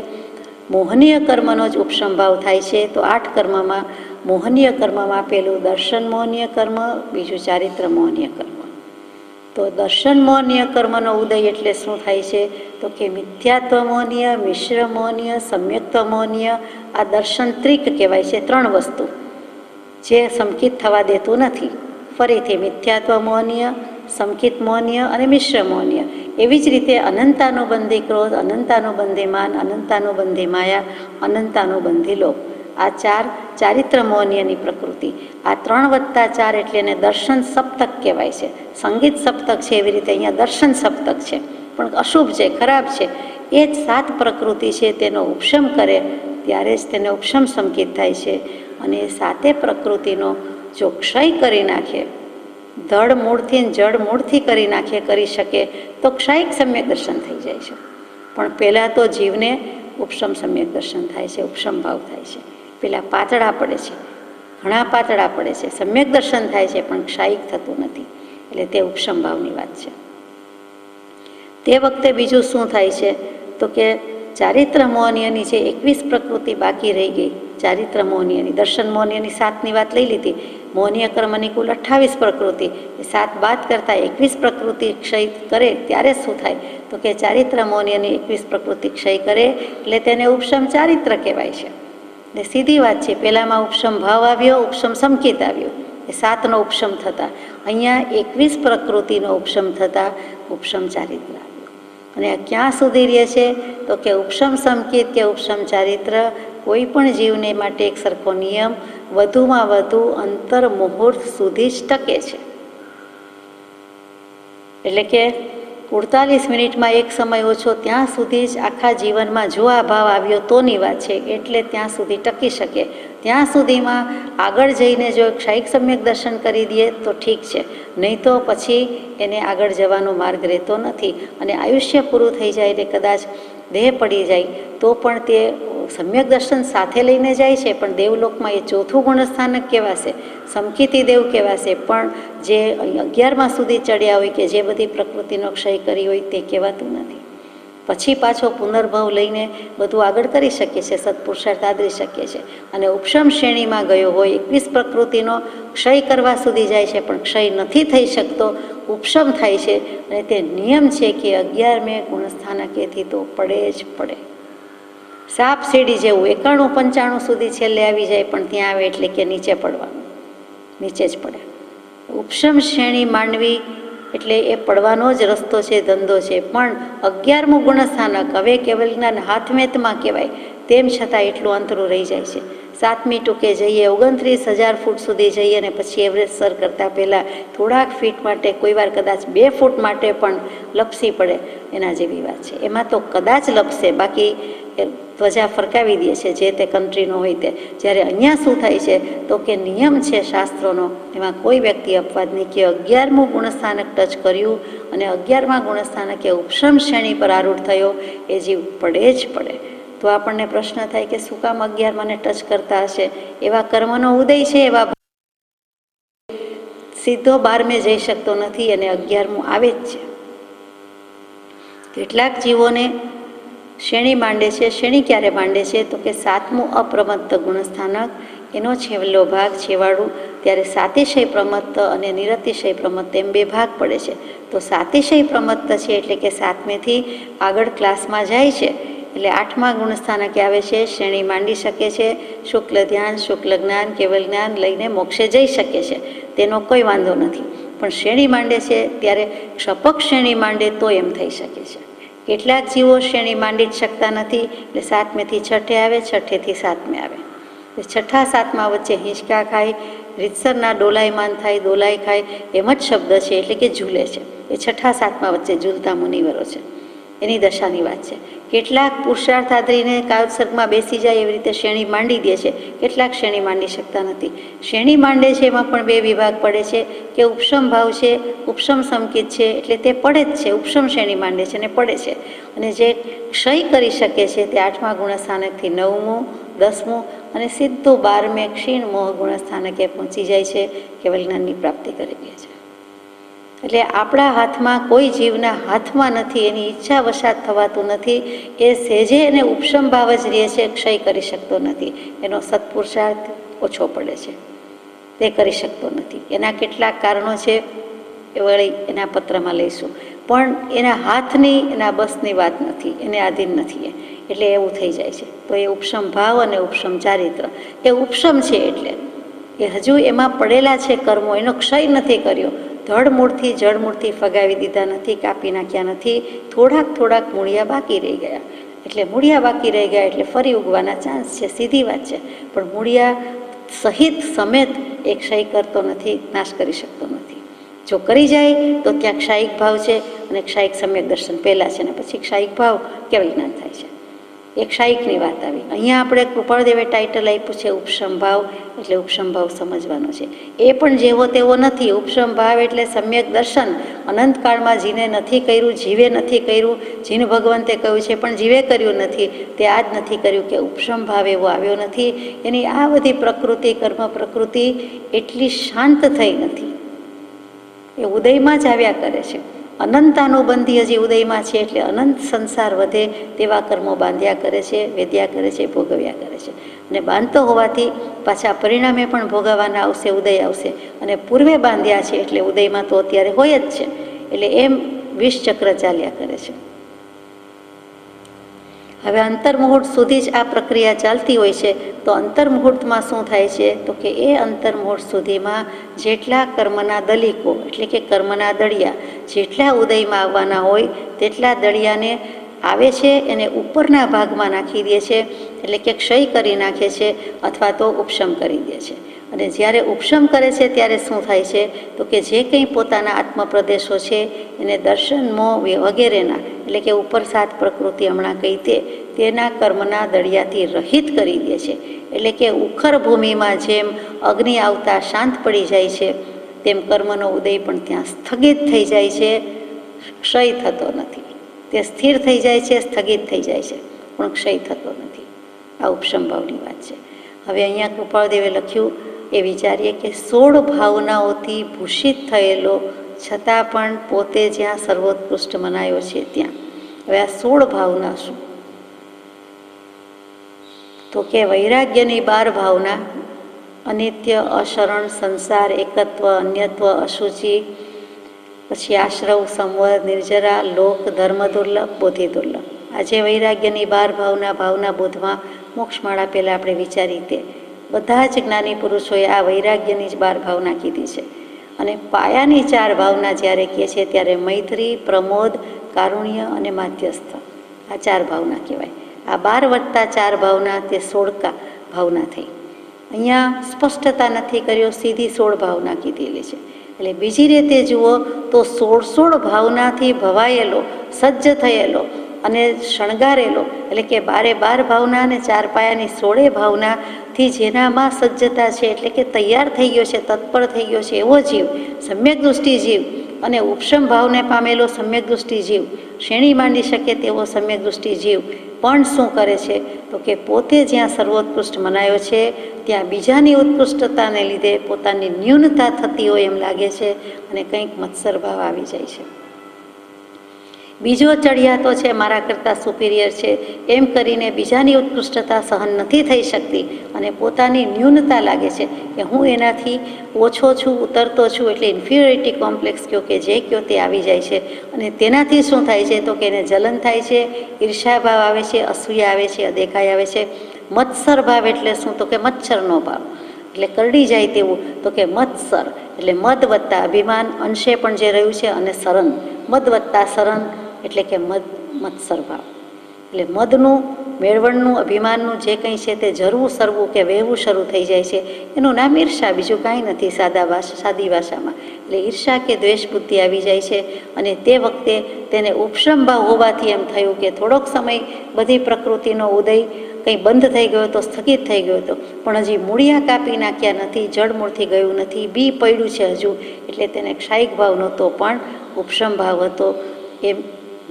મોહનીય કર્મનો જ ઉપશમ ભાવ થાય છે. તો 8 કર્મમાં મોહનીય કર્મમાં પેલું દર્શન મોહનીય કર્મ, બીજું ચારિત્ર મોહનીય કર્મ. તો દર્શન મોહનીય કર્મનો ઉદય એટલે શું થાય છે તો કે મિથ્યાત્વ મોહનીય, મિશ્ર મોહનીય, સમ્યક્ત્વ મોહનીય, આ દર્શન ત્રિક કહેવાય છે. 3 વસ્તુ જે સમકિત થવા દેતું નથી. ફરીથી મિથ્યાત્વ મોહનીય, સમકિત મોહનીય અને મિશ્ર મોહનીય. એવી જ રીતે અનંતાનુબંધી ક્રોધ, અનંતાનુબંધી માન, અનંતાનુબંધી માયા, અનંતાનુબંધી લોભ, આ 4 ચારિત્ર મોહનીયની પ્રકૃતિ. આ 3 + 4 એટલે એને દર્શન સપ્તક કહેવાય છે. સંગીત સપ્તક છે એવી રીતે અહીંયા દર્શન સપ્તક છે, પણ અશુભ છે, ખરાબ છે. એ જ 7 પ્રકૃતિ છે તેનો ઉપશમ કરે ત્યારે જ તેને ઉપશમ સંકિત થાય છે. અને એ 7 પ્રકૃતિનો જો ક્ષય કરી નાખે ધડ મૂળથી જડ મૂળથી કરી નાખે કરી શકે તો ક્ષાયિક સમ્યક દર્શન થઈ જાય છે. પણ પહેલાં તો જીવને ઉપશમ સમ્યક દર્શન થાય છે, ઉપશમ ભાવ થાય છે. પહેલાં પાતળા પડે છે, ઘણા પાતળા પડે છે, સમ્યક દર્શન થાય છે પણ ક્ષાયિક થતું નથી. એટલે તે ઉપશમ ભાવની વાત છે. તે વખતે બીજું શું થાય છે તો કે ચારિત્ર મોહનીયની જે 21 પ્રકૃતિ બાકી રહી ગઈ, ચારિત્ર મોહનીયની, દર્શન મોહનીયની 7ની વાત લઈ લીધી, મોહનીય કર્મની કુલ 28 પ્રકૃતિ, એ 7 બાદ કરતાં 21 પ્રકૃતિ ક્ષય કરે ત્યારે શું થાય તો કે ચારિત્ર મોહનીયની 21 પ્રકૃતિ ક્ષય કરે એટલે તેને ઉપશમ ચારિત્ર કહેવાય છે. એટલે સીધી વાત છે, પહેલાંમાં ઉપશમ ભાવ આવ્યો, ઉપશમ સંકિત આવ્યો, એ 7નો ઉપશમ થતા, અહીંયા 21 પ્રકૃતિનો ઉપશમ થતા ઉપશમ ચારિત્ર આવ્યો. અને આ ક્યાં સુધી રહે છે તો કે ઉપશમ સંકિત કે ઉપશમ ચારિત્ર કોઈ પણ જીવને માટે એક સરખો નિયમ, વધુમાં વધુ અંતર મુહૂર્ત સુધી જ ટકે છે. એટલે કે 48 મિનિટમાં એક સમય ઓછો ત્યાં સુધી જ આખા જીવનમાં જો આ ભાવ આવ્યો તોની વાત છે, એટલે ત્યાં સુધી ટકી શકે. ત્યાં સુધીમાં આગળ જઈને જો ક્ષાયિક સમ્યક દર્શન કરી દઈએ તો ઠીક છે, નહીં તો પછી એને આગળ જવાનો માર્ગ રહેતો નથી. અને આયુષ્ય પૂરું થઈ જાય એટલે કદાચ દેહ પડી જાય તો પણ તે સમ્યક દર્શન સાથે લઈને જાય છે, પણ દેવલોકમાં એ ચોથું ગુણસ્થાનક કહેવાશે, સમકિતી દેવ કહેવાશે. પણ જે 11મા સુધી ચડ્યા હોય કે જે બધી પ્રકૃતિનો ક્ષય કરી હોય તે કહેવાતું નથી. પછી પાછો પુનર્ભવ લઈને બધું આગળ કરી શકીએ છીએ, સત્પુરુષાર્થ આદરી શકીએ છીએ. અને ઉપશમ શ્રેણીમાં ગયો હોય 21 પ્રકૃતિનો ક્ષય કરવા સુધી જાય છે, પણ ક્ષય નથી થઈ શકતો, ઉપશમ થાય છે. અને તે નિયમ છે કે 11મે ગુણસ્થાનકેથી તો પડે જ પડે. સાપ સીડી જેવું 91 95 સુધી છેલ્લે આવી જાય, પણ ત્યાં આવે એટલે કે નીચે પડવાનું, નીચે જ પડે. ઉપશમ શ્રેણી માંડવી એટલે એ પડવાનો જ રસ્તો છે, ધંધો છે. પણ 11મું ગુણસ્થાનક હવે કેવલ જ્ઞાન હાથમેતમાં કહેવાય, તેમ છતાં એટલું અંતરું રહી જાય છે. 7મી ટૂંકે જઈએ, 29,000 ફૂટ સુધી જઈએ અને પછી એવરેસ્ટ સર કરતાં પહેલાં થોડાક ફીટ માટે, કોઈ વાર કદાચ 2 ફૂટ માટે પણ લપસી પડે, એના જેવી વાત છે. એમાં તો કદાચ લપસે, બાકી ધ્વજા ફરકાવી દે છે જે તે કન્ટ્રીનો હોય તે. જ્યારે અહીંયા શું થાય છે તો કે નિયમ છે શાસ્ત્રોનો, એમાં કોઈ વ્યક્તિ અપવાદ નહીં કે 11મું ગુણસ્થાનક ટચ કર્યું અને 11મા ગુણસ્થાનકે ઉપશમ શ્રેણી પર આરૂઢ થયો, એ જીવ પડે જ પડે. તો આપણને પ્રશ્ન થાય કે શું કામ 11માને ટચ કરતા હશે? એવા કર્મનો ઉદય છે, એવા સીધો 12મે જઈ શકતો નથી અને 11મું આવે જ છે. કેટલાક જીવોને શ્રેણી માંડે છે. શ્રેણી ક્યારે માંડે છે તો કે 7મું અપ્રમત્ત ગુણસ્થાનક, એનો છેલ્લો ભાગ છેવાડું, ત્યારે સાતિશય પ્રમત્ત અને નિરતિશય પ્રમત્ત એમ 2 ભાગ પડે છે. તો સાતિશય પ્રમત્ત છે એટલે કે 7મેથી આગળ ક્લાસમાં જાય છે, એટલે 8મા ગુણસ્થાનકે આવે છે, શ્રેણી માંડી શકે છે, શુક્લ ધ્યાન, શુક્લ જ્ઞાન, કેવલ જ્ઞાન લઈને મોક્ષે જઈ શકે છે, તેનો કોઈ વાંધો નથી. પણ શ્રેણી માંડે છે ત્યારે ક્ષપક શ્રેણી માંડે તો એમ થઈ શકે છે. કેટલાક જીવો શ્રેણી માંડી જ શકતા નથી, એટલે 7મેથી છઠ્ઠે આવે, છઠ્ઠેથી 7મે આવે. છઠ્ઠા 7મા વચ્ચે હિંચકા ખાય, રીતસરના ડોલાયમાન થાય, ડોલાય ખાય એમ જ શબ્દ છે, એટલે કે ઝૂલે છે. એ છઠ્ઠા 7મા વચ્ચે ઝૂલતા મુનિવરો છે, એની દશાની વાત છે. કેટલાક પુરુષાર્થ આદરીને કાયોત્સર્ગમાં બેસી જાય એવી રીતે શ્રેણી માંડી દે છે, કેટલાક શ્રેણી માંડી શકતા નથી. શ્રેણી માંડે છે એમાં પણ 2 વિભાગ પડે છે કે ઉપશમ ભાવ છે, ઉપશમ સંકિત છે, એટલે તે પડે જ છે, ઉપશમ શ્રેણી માંડે છે અને પડે છે. અને જે ક્ષય કરી શકે છે તે 8મા ગુણસ્થાનકથી 9મું, 10મું અને સીધું 12મે ક્ષીણ મોહ ગુણસ્થાનકે પહોંચી જાય છે, કેવલ જ્ઞાનની પ્રાપ્તિ કરી લે છે. એટલે આપણા હાથમાં, કોઈ જીવના હાથમાં નથી, એની ઈચ્છા વશાત થવાતું નથી. એ સહેજે એને ઉપશમ ભાવ જ રહે છે, ક્ષય કરી શકતો નથી. એનો સત્પુરુષાર્થ ઓછો પડે છે, તે કરી શકતો નથી. એના કેટલાક કારણો છે, એ વળી એના પત્રમાં લઈશું. પણ એના હાથની, એના બસની વાત નથી, એને આધીન નથી, એટલે એવું થઈ જાય છે. તો એ ઉપશમ ભાવ અને ઉપશમ ચારિત્ર એ ઉપશમ છે, એટલે એ હજુ એમાં પડેલા છે કર્મો, એનો ક્ષય નથી કર્યો, ધડમૂળથી જળમૂળથી ફગાવી દીધા નથી, કાપી નાખ્યા નથી, થોડાક મૂળિયા બાકી રહી ગયા. એટલે મૂળિયા બાકી રહી ગયા એટલે ફરી ઉગવાના ચાન્સ છે, સીધી વાત છે. પણ મૂળિયા સહિત સમેત એ ક્ષય કરતો નથી, નાશ કરી શકતો નથી. જો કરી જાય તો ત્યાં ક્ષાયિક ભાવ છે, અને ક્ષાયિક સમ્યક દર્શન પહેલાં છે, અને પછી ક્ષાયિક ભાવ કેવલ જ્ઞાન થાય છે. એક ક્ષાયિકની વાત આવી. અહીંયા આપણે કૃપાળદેવે ટાઇટલ આપ્યું છે ઉપસંભાવ, એટલે ઉપસંભાવ સમજવાનો છે. એ પણ જેવો તેવો નથી. ઉપસંભાવ એટલે સમ્યક દર્શન. અનંતકાળમાં જીને નથી કર્યું, જીવે નથી કર્યું, જીન ભગવંતે કહ્યું છે પણ જીવે કર્યું નથી, તે આ જ નથી કર્યું કે ઉપસંભાવ એવો આવ્યો નથી. એની આ બધી પ્રકૃતિ, કર્મ પ્રકૃતિ એટલી શાંત થઈ નથી, એ ઉદયમાં જ આવ્યા કરે છે. અનંતાનુબંધી હજી ઉદયમાં છે, એટલે અનંત સંસાર વધે તેવા કર્મો બાંધ્યા કરે છે, વેદ્યા કરે છે, ભોગવ્યા કરે છે. અને બાંધતો હોવાથી પાછા પરિણામે પણ ભોગવવાના આવશે, ઉદય આવશે. અને પૂર્વે બાંધ્યા છે એટલે ઉદયમાં તો અત્યારે હોય જ છે. એટલે એમ 20 ચક્ર ચાલ્યા કરે છે. હવે અંતર્મુહૂર્ત સુધી જ આ પ્રક્રિયા ચાલતી હોય છે. તો અંતર્મુહૂર્તમાં શું થાય છે? તો કે એ અંતર્મુહૂર્ત સુધીમાં જેટલા કર્મના દલિકો, એટલે કે કર્મના દળિયા જેટલા ઉદયમાં આવવાના હોય તેટલા દળિયાને આવે છે એને ઉપરના ભાગમાં નાખી દે છે, એટલે કે ક્ષય કરી નાખે છે અથવા તો ઉપશમ કરી દે છે. અને જ્યારે ઉપશમ કરે છે ત્યારે શું થાય છે? તો કે જે કંઈ પોતાના આત્મપ્રદેશો છે એને દર્શન, મોહ વગેરેના, એટલે કે ઉપર 7 પ્રકૃતિ હમણાં કહી તેના કર્મના દળિયાથી રહિત કરી દે છે. એટલે કે ઉખર ભૂમિમાં જેમ અગ્નિ આવતા શાંત પડી જાય છે, તેમ કર્મનો ઉદય પણ ત્યાં સ્થગિત થઈ જાય છે, ક્ષય થતો નથી. તે સ્થિર થઈ જાય છે, સ્થગિત થઈ જાય છે, પણ ક્ષય થતો નથી. આ ઉપસંભાવની વાત છે. હવે અહીંયા કૃપાળદેવે લખ્યું એ વિચારીએ કે 16 ભાવનાઓથી ભૂષિત થયેલો છતાં પણ પોતે જ્યાં સર્વોત્કૃષ્ટ મનાયો છે ત્યાં. હવે આ 16 ભાવના શું? તો કે વૈરાગ્યની 12 ભાવના: અનિત્ય, અશરણ, સંસાર, એકત્વ, અન્યત્વ, અશુચિ, પછી આશ્રવ, સંવર, નિર્જરા, લોક, ધર્મ દુર્લભ, બોધિ દુર્લભ. આજે વૈરાગ્યની 12 ભાવના બોધમાં મોક્ષમાળા પહેલાં આપણે વિચારી તે બધા જ જ્ઞાની પુરુષોએ આ વૈરાગ્યની જ 12 ભાવના કીધી છે. અને પાયાની 4 ભાવના જ્યારે કહે છે ત્યારે મૈત્રી, પ્રમોદ, કારુણ્ય અને માધ્યસ્થ, આ 4 ભાવના કહેવાય. આ 12 + 4 ભાવના તે 16 ભાવના થઈ. અહીંયા સ્પષ્ટતા નથી કર્યો, સીધી 16 ભાવના કીધેલી છે. એટલે બીજી રીતે જુઓ તો 16 ભાવનાથી ભવાયેલો, સજ્જ થયેલો અને શણગારેલો, એટલે કે 12 ભાવના અને 4 પાયાની 16 ભાવનાથી જેનામાં સજ્જતા છે, એટલે કે તૈયાર થઈ ગયો છે, તત્પર થઈ ગયો છે, એવો જીવ, સમ્યક દૃષ્ટિ જીવ અને ઉપશમ ભાવને પામેલો સમ્યક દૃષ્ટિ જીવ, શ્રેણી માંડી શકે તેવો સમ્યક દૃષ્ટિ જીવ પણ શું કરે છે? તો કે પોતે જ્યાં સર્વોત્કૃષ્ટ મનાયો છે ત્યાં બીજાની ઉત્કૃષ્ટતાને લીધે પોતાની ન્યૂનતા થતી હોય એમ લાગે છે અને કંઈક મત્સર ભાવ આવી જાય છે. બીજો ચડિયાતો છે, મારા કરતાં સુપિરિયર છે એમ કરીને બીજાની ઉત્કૃષ્ટતા સહન નથી થઈ શકતી અને પોતાની ન્યૂનતા લાગે છે કે હું એનાથી ઓછો છું, ઉતરતો છું, એટલે ઇન્ફિરિયોરિટી કોમ્પ્લેક્સ કહો કે જે કહો તે આવી જાય છે. અને તેનાથી શું થાય છે? તો કે એને જલન થાય છે, ઈર્ષાભાવ આવે છે, અસૂયા આવે છે, અદેખાઈ આવે છે. મત્સર ભાવ એટલે શું? તો કે મચ્છરનો ભાવ, એટલે કરડી જાય તેવું. તો કે મત્સર એટલે મદ વત્તા અભિમાન, અંશે પણ જે રહ્યું છે, અને સરણ, મદ વત્તા સરણ એટલે કે મત્સર ભાવ. એટલે મદનું, મેળવણનું, અભિમાનનું જે કંઈ છે તે જરવું સરવું કે વહેવું શરૂ થઈ જાય છે. એનું નામ ઈર્ષા, બીજું કાંઈ નથી સાદી ભાષામાં. એટલે ઈર્ષા કે દ્વેષ બુદ્ધિ આવી જાય છે. અને તે વખતે તેને ઉપશમ ભાવ હોવાથી એમ થયું કે થોડોક સમય બધી પ્રકૃતિનો ઉદય કંઈ બંધ થઈ ગયો હતો, સ્થગિત થઈ ગયો હતો, પણ હજી મૂળિયા કાપી નાખ્યા નથી, જળમૂળથી ગયું નથી, બી પડ્યું છે હજુ. એટલે તેને ક્ષાયિક ભાવ નહોતો પણ ઉપશમ ભાવ હતો. એમ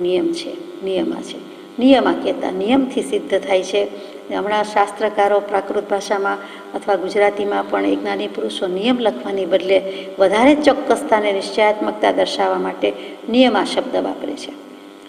નિયમ છે, નિયમા છે. નિયમા કહેતા નિયમથી સિદ્ધ થાય છે. હમણાં શાસ્ત્રકારો પ્રાકૃત ભાષામાં અથવા ગુજરાતીમાં પણ એક જ્ઞાની પુરુષો નિયમ લખવાની બદલે વધારે ચોક્કસતા અને નિશ્ચયાત્મકતા દર્શાવવા માટે નિયમા શબ્દ વાપરે છે.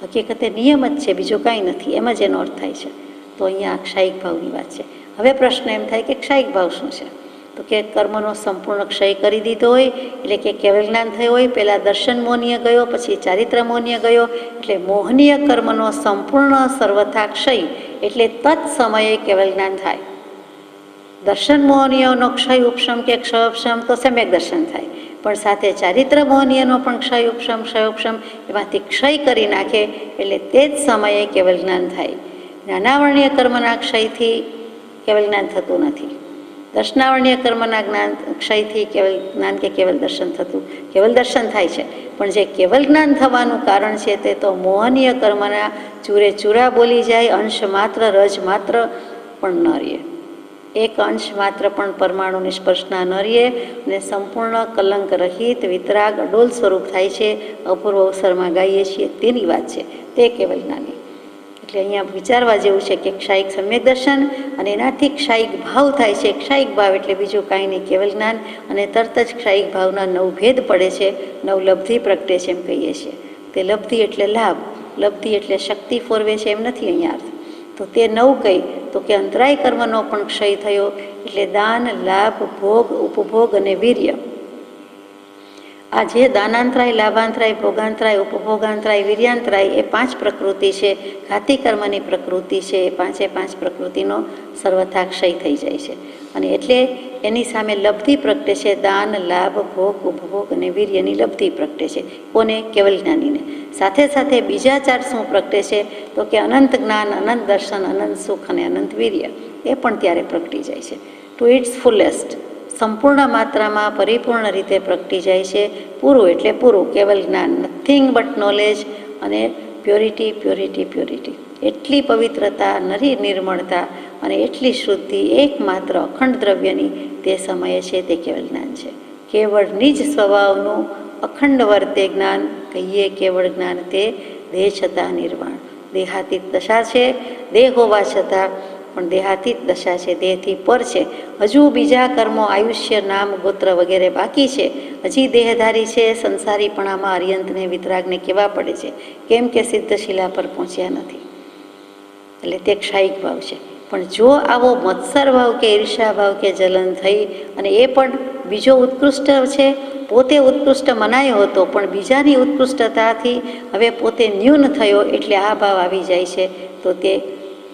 હકીકતે નિયમ જ છે, બીજું કાંઈ નથી, એમ જ એનો અર્થ થાય છે. તો અહીંયા ક્ષાયિક ભાવની વાત છે. હવે પ્રશ્ન એમ થાય કે ક્ષાયિક ભાવ શું છે? તો કે કર્મનો સંપૂર્ણ ક્ષય કરી દીધો હોય, એટલે કે કેવલ જ્ઞાન થયું હોય. પહેલાં દર્શન મોહનીય ગયો, પછી ચારિત્ર મોહનીય ગયો, એટલે મોહનીય કર્મનો સંપૂર્ણ સર્વથા ક્ષય, એટલે તત્સમયે કેવલ જ્ઞાન થાય. દર્શન મોહનીયનો ક્ષય ઉપશમ કે ક્ષય ઉપશમ તો સમ્યક દર્શન થાય, પણ સાથે ચારિત્ર મોહનીયનો પણ ક્ષય ઉપશમ એમાંથી ક્ષય કરી નાખે, એટલે તે જ સમયે કેવલ જ્ઞાન થાય. જ્ઞાનાવરણીય કર્મના ક્ષયથી કેવલ જ્ઞાન થતું નથી. દર્શનાવર્ણ્ય કર્મના જ્ઞાન ક્ષયથી કેવલ જ્ઞાન કે કેવલ દર્શન થતું, કેવલ દર્શન થાય છે, પણ જે કેવલ જ્ઞાન થવાનું કારણ છે તે તો મોહનીય કર્મના ચૂરે ચૂરા બોલી જાય, અંશ માત્ર રજ માત્ર પણ ન રહે, એક અંશ માત્ર પણ પરમાણુ સ્પર્શના ન રહે અને સંપૂર્ણ કલંક રહિત વિતરાગ અડોલ સ્વરૂપ થાય છે. અપૂર્વ અવસરમાં ગાઈએ છીએ તેની વાત છે, તે કેવલ જ્ઞાની. એટલે અહીંયા વિચારવા જેવું છે કે ક્ષાયિક સમ્યક દર્શન અને એનાથી ક્ષાયિક ભાવ થાય છે. ક્ષાયિક ભાવ એટલે બીજું કાંઈ નહીં, કેવલ જ્ઞાન, અને તરત જ ક્ષાયિક ભાવના નવ ભેદ પડે છે, નવ લબ્ધિ પ્રગટે છે એમ કહીએ છીએ. તે લબ્ધિ એટલે લાભ, લબ્ધિ એટલે શક્તિ ફોરવે છે એમ નથી અહીંયા અર્થ. તો તે નવ કઈ તો કે અંતરાય કર્મનો પણ ક્ષય થયો, એટલે દાન, લાભ, ભોગ, ઉપભોગ અને વીર્ય. આ જે દાનાંતરાય, લાભાંતરાય, ભોગાંતરાય, ઉપભોગાંતરાય, વીર્યાંતરાય એ પાંચ પ્રકૃતિ છે, ઘાતી કર્મની પ્રકૃતિ છે. એ પાંચે પાંચ પ્રકૃતિનો સર્વથા ક્ષય થઈ જાય છે, અને એટલે એની સામે લબ્ધિ પ્રગટે છે. દાન, લાભ, ભોગ, ઉપભોગ અને વીર્યની લબ્ધિ પ્રગટે છે. કોને? કેવલ જ્ઞાનીને. સાથે સાથે બીજા ચાર શું પ્રગટે છે તો કે અનંત જ્ઞાન, અનંત દર્શન, અનંત સુખ અને અનંત વીર્ય. એ પણ ત્યારે પ્રગટી જાય છે. ટુ ઇટ્સ ફુલેસ્ટ, સંપૂર્ણ માત્રામાં પરિપૂર્ણ રીતે પ્રગટી જાય છે. પૂરું એટલે પૂરું, કેવલ જ્ઞાન, નથિંગ બટ નોલેજ, અને પ્યોરિટી, પ્યોરિટી, પ્યોરિટી. એટલી પવિત્રતા, નરી નિર્મળતા અને એટલી શુદ્ધિ એકમાત્ર અખંડ દ્રવ્યની તે સમયે છે, તે કેવલ જ્ઞાન છે. કેવળ નિજ સ્વભાવનું અખંડ વર્તે જ્ઞાન કહીએ કેવળ જ્ઞાન, તે દેહ છતાં નિર્વાણ. દેહાતીત દશા છે, દેહ હોવા છતાં પણ દેહાતીત દશા છે, દેહથી પર છે. હજુ બીજા કર્મો, આયુષ્ય, નામ, ગોત્ર વગેરે બાકી છે. હજી દેહધારી છે. સંસારીપણામાં અર્યંતને, વિતરાગને કેવા પડે છે? કેમ કે સિદ્ધશિલા પર પહોંચ્યા નથી. એટલે તે ક્ષાયિક ભાવ છે. પણ જો આવો મત્સર ભાવ કે ઈર્ષા ભાવ કે જલન થઈ, અને એ પણ બીજો ઉત્કૃષ્ટ છે, પોતે ઉત્કૃષ્ટ મનાયો હતો પણ બીજાની ઉત્કૃષ્ટતાથી હવે પોતે ન્યૂન થયો, એટલે આ ભાવ આવી જાય છે, તો તે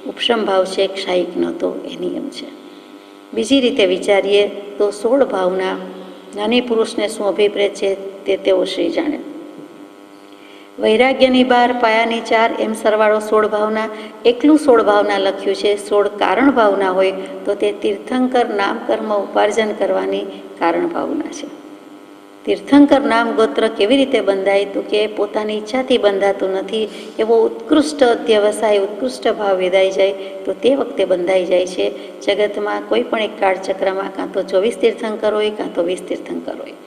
ઉપશમ ભાવ છે, ક્ષાયિક નહોતો એ નિયમ છે. બીજી રીતે વિચારીએ તો 16 ભાવના જ્ઞાની પુરુષને શું અભિપ્રેત છે તે તેઓ શ્રી જાણે. વૈરાગ્યની 12, પાયાની 4, એમ સરવાળો 16 ભાવના. એકલું 16 ભાવના લખ્યું છે. 16 કારણ ભાવના હોય તો તે તીર્થંકર નામ કર્મ ઉપાર્જન કરવાની કારણ ભાવના છે. તીર્થંકર નામ ગોત્ર કેવી રીતે બંધાય તો કે પોતાની ઈચ્છાથી બંધાતું નથી. એવો ઉત્કૃષ્ટ અધ્યવસાય, ઉત્કૃષ્ટ ભાવ વેદાઈ જાય તો તે વખતે બંધાઈ જાય છે. જગતમાં કોઈ પણ એક કાળચક્રમાં કાં તો 24 તીર્થંકર હોય, કાં તો 20 તીર્થંકર હોય.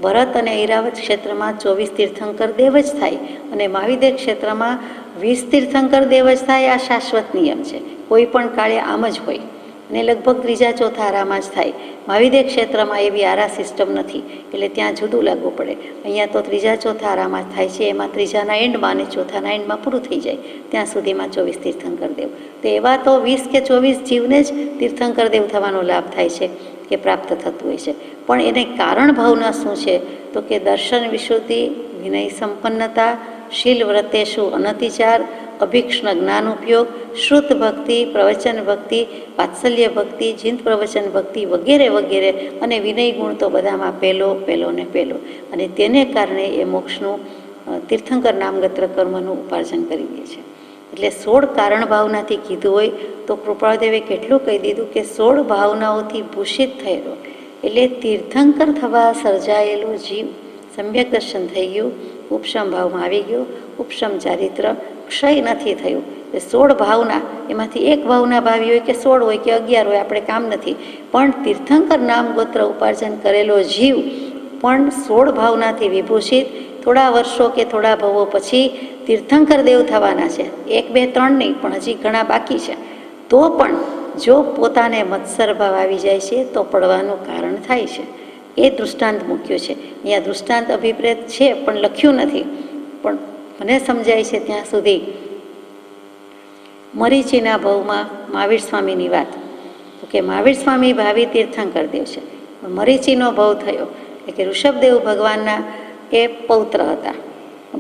ભરત અને ઐરાવત ક્ષેત્રમાં 24 તીર્થંકર દેવ જ થાય, અને મહાવિદ્ય ક્ષેત્રમાં 20 તીર્થંકર દેવ જ થાય. આ શાશ્વત નિયમ છે, કોઈ પણ કાળે આમ જ હોય, અને લગભગ 3જા 4થા આરામાં જ થાય. મહાવિદ્ય ક્ષેત્રમાં એવી આરા સિસ્ટમ નથી, એટલે ત્યાં જુદું લાગવું પડે. અહીંયા તો 3જા 4થા આરામાં જ થાય છે. એમાં 3જાના એન્ડમાં અને 4થાના એન્ડમાં પૂરું થઈ જાય, ત્યાં સુધીમાં 24 તીર્થંકર દેવ. તો એવા તો 20 કે 24 જીવને જ તીર્થંકર દેવ થવાનો લાભ થાય છે કે પ્રાપ્ત થતું હોય છે. પણ એને કારણ ભાવના શું છે તો કે દર્શન વિશુદ્ધિ, વિનય સંપન્નતા, શીલ વ્રતેશુ અનતિચાર, અભિક્ષણ જ્ઞાન ઉપયોગ, શ્રુત ભક્તિ, પ્રવચન ભક્તિ, વાત્સલ્ય ભક્તિ, જીંત પ્રવચન ભક્તિ વગેરે વગેરે. અને વિનય ગુણ તો બધામાં પહેલો ને પહેલો, અને તેને કારણે એ મોક્ષનું તીર્થંકર નામગત્ર કર્મનું ઉપાર્જન કરી દે છે. એટલે 16 કારણ ભાવનાથી કીધું હોય તો કૃપાળદેવે કેટલું કહી દીધું કે 16 ભાવનાઓથી ભૂષિત થયેલો, એટલે તીર્થંકર થવા સર્જાયેલો જીવ સમ્યક દર્શન થઈ ગયું, ઉપશમ ભાવમાં આવી ગયો. ઉપશમ ચારિત્ર ક્ષય નથી થયું. એ 16 ભાવના, એમાંથી એક ભાવના ભાવી હોય કે 16 હોય કે 11 હોય, આપણે કામ નથી. પણ તીર્થંકર નામ ગોત્ર ઉપાર્જન કરેલો જીવ પણ 16 ભાવનાથી વિભૂષિત, થોડા વર્ષો કે થોડા ભવો પછી તીર્થંકર દેવ થવાના છે. 1, 2, 3 નહીં, પણ હજી ઘણા બાકી છે. તો પણ જો પોતાને મત્સર ભાવ આવી જાય છે તો પડવાનું કારણ થાય છે. એ દૃષ્ટાંત મૂક્યું છે અહીંયા. દૃષ્ટાંત અભિપ્રેત છે પણ લખ્યું નથી, પણ મને સમજાય છે ત્યાં સુધી. મરીચીના ભાવમાં મહાવીર સ્વામીની વાત, તો કે મહાવીર સ્વામી ભાવિ તીર્થંકર દેવ છે, પણ મરીચીનો ભાવ થયો એટલે કે ઋષભદેવ ભગવાનના એ પૌત્ર હતા.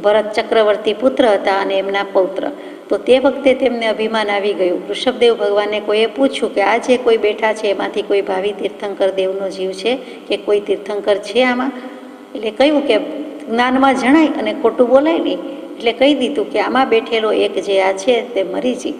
ભરત ચક્રવર્તી પુત્ર હતા અને એમના પૌત્ર. તો તે વખતે તેમને અભિમાન આવી ગયું. ઋષભદેવ ભગવાનને કોઈએ પૂછ્યું કે આ જે કોઈ બેઠા છે એમાંથી કોઈ ભાવિ તીર્થંકર દેવનો જીવ છે કે કોઈ તીર્થંકર છે આમાં? એટલે કહ્યું કે જ્ઞાનમાં જણાય અને ખોટું બોલાય નહીં, એટલે કહી દીધું કે આમાં બેઠેલો એક જે આ છે તે મરીચી,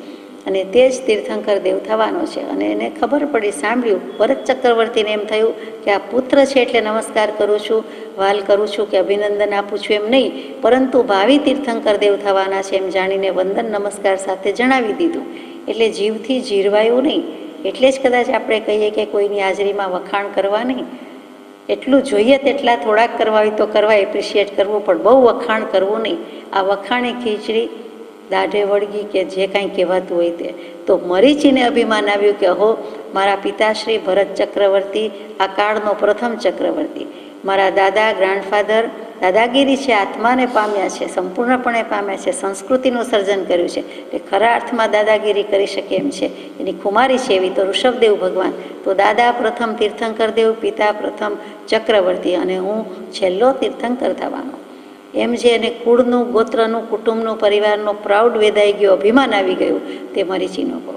અને તે જ તીર્થંકર દેવ થવાનો છે. અને એને ખબર પડી, સાંભળ્યું, ભરત ચક્રવર્તીને એમ થયું કે આ પુત્ર છે એટલે નમસ્કાર કરું છું, વાલ કરું છું કે અભિનંદન આપું છું એમ નહીં, પરંતુ ભાવિ તીર્થંકર દેવ થવાના છે એમ જાણીને વંદન નમસ્કાર સાથે જણાવી દીધું. એટલે જીવથી જીરવાયું નહીં. એટલે જ કદાચ આપણે કહીએ કે કોઈની હાજરીમાં વખાણ કરવા નહીં, એટલું જોઈએ તેટલા થોડાક કરવા હોય તો કરવા, એપ્રિશિએટ કરવું, પણ બહુ વખાણ કરવું નહીં. આ વખાણી ખીચડી દાઢે વળગી કે જે કાંઈ કહેવાતું હોય તે. તો મરીચીને અભિમાન આવ્યું કે હો, મારા પિતાશ્રી ભરત ચક્રવર્તી આ કાળનો પ્રથમ ચક્રવર્તી, મારા દાદા ગ્રાન્ડફાધર દાદાગીરી છે, આત્માને પામ્યા છે, સંપૂર્ણપણે પામ્યા છે, સંસ્કૃતિનું સર્જન કર્યું છે, તે ખરા અર્થમાં દાદાગીરી કરી શકે એમ છે, એની કુમારી છે એવી તો ઋષભદેવ ભગવાન. તો દાદા પ્રથમ તીર્થંકર દેવ, પિતા પ્રથમ ચક્રવર્તી, અને હું છેલ્લો તીર્થંકર થવાનો. એમ જે એને કુળનું, ગોત્રનું, કુટુંબનું, પરિવારનો પ્રાઉડ વેદાઈ ગયો, અભિમાન આવી ગયું, તે મરીચીનો કહો.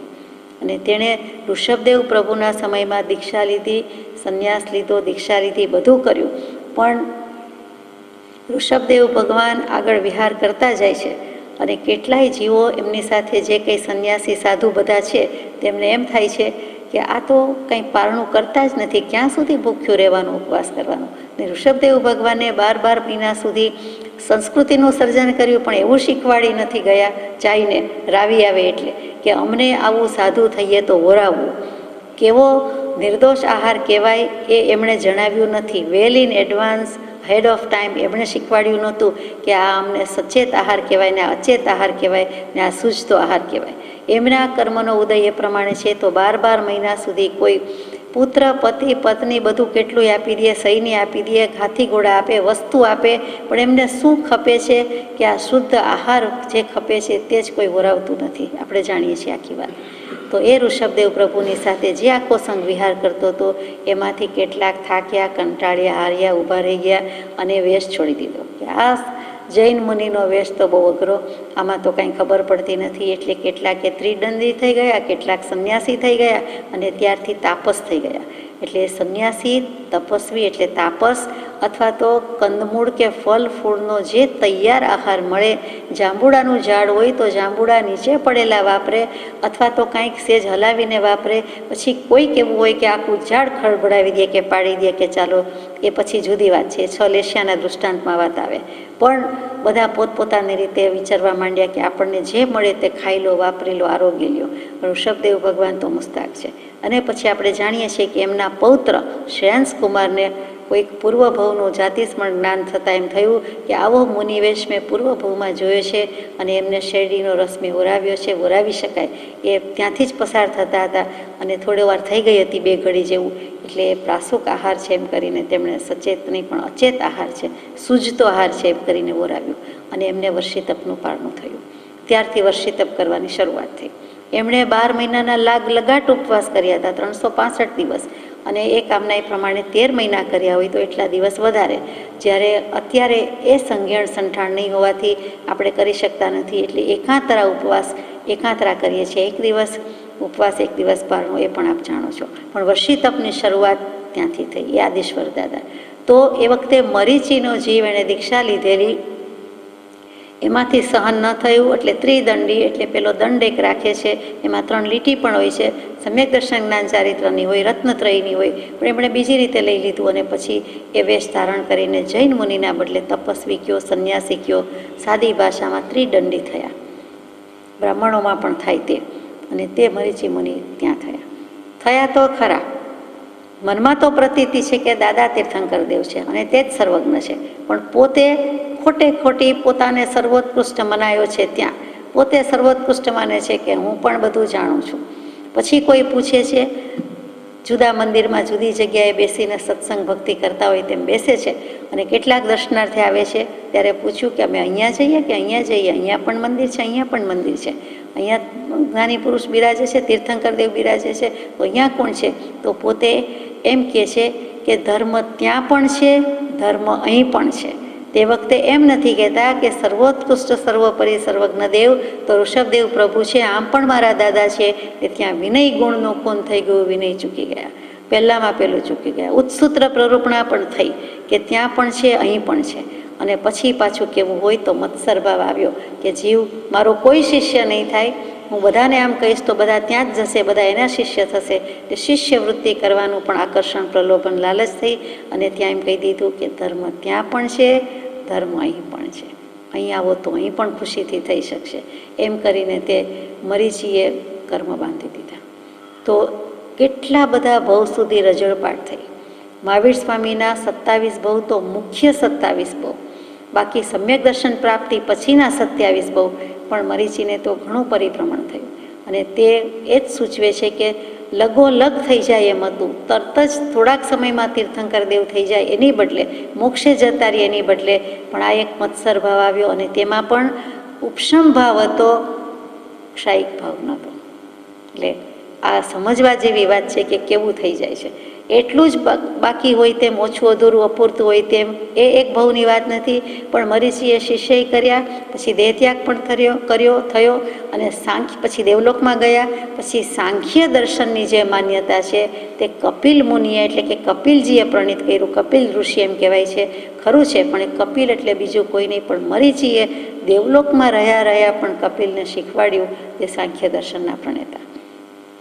અને તેણે ઋષભદેવ પ્રભુના સમયમાં દીક્ષા લીધી, સંન્યાસ લીધો, દીક્ષા લીધી, બધું કર્યું. પણ ઋષભદેવ ભગવાન આગળ વિહાર કરતા જાય છે અને કેટલાય જીવો એમની સાથે જે કંઈ સંન્યાસી સાધુ બધા છે તેમને એમ થાય છે કે આ તો કંઈ પારણું કરતા જ નથી, ક્યાં સુધી ભૂખ્યું રહેવાનું, ઉપવાસ કરવાનું. ને ઋષભદેવ ભગવાને 12 મહિના સુધી સંસ્કૃતિનું સર્જન કર્યું, પણ એવું શીખવાડી નથી ગયા ચાઈને રાવી આવે એટલે કે અમને આવું સાધુ થઈએ તો વરાવવું. કેવો નિર્દોષ આહાર કહેવાય એ એમણે જણાવ્યું નથી. Well in advance, head of time એમણે શીખવાડ્યું નહોતું કે આ અમને સચેત આહાર કહેવાય ને આ અચેત આહાર કહેવાય ને આ સૂઝતો આહાર કહેવાય. એમના કર્મનો ઉદય એ પ્રમાણે છે. તો 12 મહિના સુધી કોઈ પુત્ર, પતિ, પત્ની બધું કેટલું આપી દે, સૈન્ય આપી દે, હાથી ઘોડા આપે, વસ્તુ આપે, પણ એમને શું ખપે છે કે આ શુદ્ધ આહાર જે ખપે છે તે જ કોઈ વરાવતું નથી. આપણે જાણીએ છીએ આખી વાત. તો એ ઋષભદેવ પ્રભુની સાથે જે આખો સંઘ વિહાર કરતો હતો એમાંથી કેટલાક થાક્યા, કંટાળ્યા, હાર્યા, ઊભા રહી ગયા અને વેશ છોડી દીધો કે આ જૈન મુનિનો વેશ તો બહુ અઘરો, આમાં તો કાંઈ ખબર પડતી નથી. એટલે કેટલાકે ત્રિદંડી થઈ ગયા, કેટલાક સંન્યાસી થઈ ગયા અને ત્યારથી તાપસ થઈ ગયા. એટલે સંન્યાસી, તપસ્વી એટલે તાપસ, અથવા તો કંદમૂળ કે ફળ ફૂળનો જે તૈયાર આહાર મળે, જાંબુડાનું ઝાડ હોય તો જાંબુડા નીચે પડેલા વાપરે, અથવા તો કાંઈક સેજ હલાવીને વાપરે. પછી કોઈક એવું હોય કે આખું ઝાડ ખળભળાવી દે કે પાડી દે કે ચાલો, એ પછી જુદી વાત છે. 6 લેશિયાના દૃષ્ટાંતમાં વાત આવે. પણ બધા પોતપોતાની રીતે વિચારવા માંડ્યા કે આપણને જે મળે તે ખાઈ લો, વાપરી લો, આરોગ્ય લ્યો. ઋષભદેવ ભગવાન તો મુસ્તાક છે. અને પછી આપણે જાણીએ છીએ કે એમના પૌત્ર શ્રેયાંશ કુમારને કોઈક પૂર્વભવનું જાતિસ્મરણ જ્ઞાન થતાં એમ થયું કે આવો મુનિવેશ મેં પૂર્વભવમાં જોયો છે અને એમને શેરડીનો રસ મેં ઓરાવ્યો છે, ઓરાવી શકાય. એ ત્યાંથી જ પસાર થતા હતા અને થોડી વાર થઈ ગઈ હતી, 2 ઘડી જેવું. એટલે એ પ્રાસુક આહાર છે એમ કરીને તેમણે સચેત નહીં પણ અચેત આહાર છે, સૂઝતો આહાર છે એમ કરીને ઓરાવ્યું અને એમને વર્ષી તપનું પારણું થયું. ત્યારથી વર્ષી તપ કરવાની શરૂઆત થઈ. એમણે 12 મહિનાના લગાટ ઉપવાસ કર્યા હતા, 365 દિવસ. અને એ કામના એ પ્રમાણે 13 મહિના કર્યા હોય તો એટલા દિવસ વધારે. જ્યારે અત્યારે એ સંઘેણ સંઠાણ નહીં હોવાથી આપણે કરી શકતા નથી. એટલે એકાંતરા ઉપવાસ એકાંતરા કરીએ છીએ. 1 દિવસ ઉપવાસ, 1 દિવસ પારણું, એ પણ આપ જાણો છો. પણ વર્ષી તપની શરૂઆત ત્યાંથી થઈ, એ આદેશ્વર દાદા. તો એ વખતે મરીચીનો જીવ એણે દીક્ષા લીધેલી, એમાંથી સહન ન થયું એટલે ત્રિદંડી, એટલે પેલો દંડ એક રાખે છે, એમાં 3 લીટી પણ હોય છે. સમ્યક દર્શન જ્ઞાન ચારિત્રની હોય, રત્નત્રયની હોય, પણ એમણે બીજી રીતે લઈ લીધું અને પછી એ વેશ ધારણ કરીને જૈન મુનિના બદલે તપસ્વી કયો, સંન્યાસી કયો, સાદી ભાષામાં ત્રિદંડી થયા. બ્રાહ્મણોમાં પણ થાય તે, અને તે મરીચી મુનિ ત્યાં થયા તો ખરા. મનમાં તો પ્રતીતિ છે કે દાદા તીર્થંકર દેવ છે અને તે જ સર્વજ્ઞ છે, પણ પોતે ખોટી પોતાને સર્વોત્કૃષ્ટ મનાયો છે. ત્યાં પોતે સર્વોત્કૃષ્ટ માને છે કે હું પણ બધું જાણું છું. પછી કોઈ પૂછે છે, જુદા મંદિરમાં જુદી જગ્યાએ બેસીને સત્સંગ ભક્તિ કરતા હોય તેમ બેસે છે અને કેટલાક દર્શનાર્થી આવે છે ત્યારે પૂછ્યું કે અમે અહીંયા જઈએ કે અહીંયા જઈએ, અહીંયા પણ મંદિર છે, અહીંયા પણ મંદિર છે, અહીંયા જ્ઞાની પુરુષ બિરાજે છે, તીર્થંકર દેવ બિરાજે છે, તો અહીંયા કોણ છે? તો પોતે એમ કહે છે કે ધર્મ ત્યાં પણ છે, ધર્મ અહીં પણ છે. તે વખતે એમ નથી કહેતા કે સર્વોત્કૃષ્ટ સર્વોપરી સર્વજ્ઞ દેવ તો ઋષભદેવ પ્રભુ છે, આમ પણ મારા દાદા છે, કે ત્યાં વિનય ગુણનું ખૂન થઈ ગયું, વિનય ચૂકી ગયા, પહેલામાં પહેલું ચૂકી ગયા. ઉત્સૂત્ર પ્રરૂપણા પણ થઈ કે ત્યાં પણ છે, અહીં પણ છે. અને પછી પાછું કેવું હોય તો મત્સર ભાવ આવ્યો કે જીવ મારો કોઈ શિષ્ય નહીં થાય, હું બધાને આમ કહીશ તો બધા ત્યાં જ જશે, બધા એના શિષ્ય થશે. એટલે શિષ્યવૃત્તિ કરવાનું પણ આકર્ષણ, પ્રલોભન, લાલચ થઈ અને ત્યાં એમ કહી દીધું કે ધર્મ ત્યાં પણ છે, ધર્મ અહીં પણ છે, અહીં આવો તો અહીં પણ ખુશીથી થઈ શકશે. એમ કરીને તે મરીચીએ કર્મ બાંધી દીધા. તો કેટલા બધા ભવ સુધી રજળપાટ થઈ. મહાવીર સ્વામીના 27 ભવ તો મુખ્ય 27 ભવ, બાકી સમ્યક દર્શન પ્રાપ્તિ પછીના 27 ભવ, પણ મરીચીને તો ઘણું પરિભ્રમણ થયું. અને તે એ જ સૂચવે છે કે લગોલગ થઈ જાય એમ હતું, તરત જ થોડાક સમયમાં તીર્થંકર દેવ થઈ જાય એની બદલે, મોક્ષે જતા રહે એની બદલે, પણ આ એક મત્સર ભાવ આવ્યો અને તેમાં પણ ઉપશમ ભાવ હતો, ક્ષાયિક ભાવ નહોતો. એટલે આ સમજવા જેવી વાત છે કે કેવું થઈ જાય છે. એટલું જ બાકી હોય તેમ, ઓછું અધૂરું અપૂરતું હોય તેમ, એ એક ભાવની વાત નથી. પણ મરીચીએ શિષ્ય કર્યા, પછી દેહત્યાગ પણ થયો અને પછી દેવલોકમાં ગયા. પછી સાંખ્ય દર્શનની જે માન્યતા છે તે કપિલ મુનિએ, એટલે કે કપિલજીએ પ્રણીત કર્યું. કપિલ ઋષિ એમ કહેવાય છે, ખરું છે, પણ એ કપિલ એટલે બીજું કોઈ નહીં, પણ મરીચીએ દેવલોકમાં રહ્યા પણ કપિલને શીખવાડ્યું તે સાંખ્ય દર્શનના પ્રણેતા.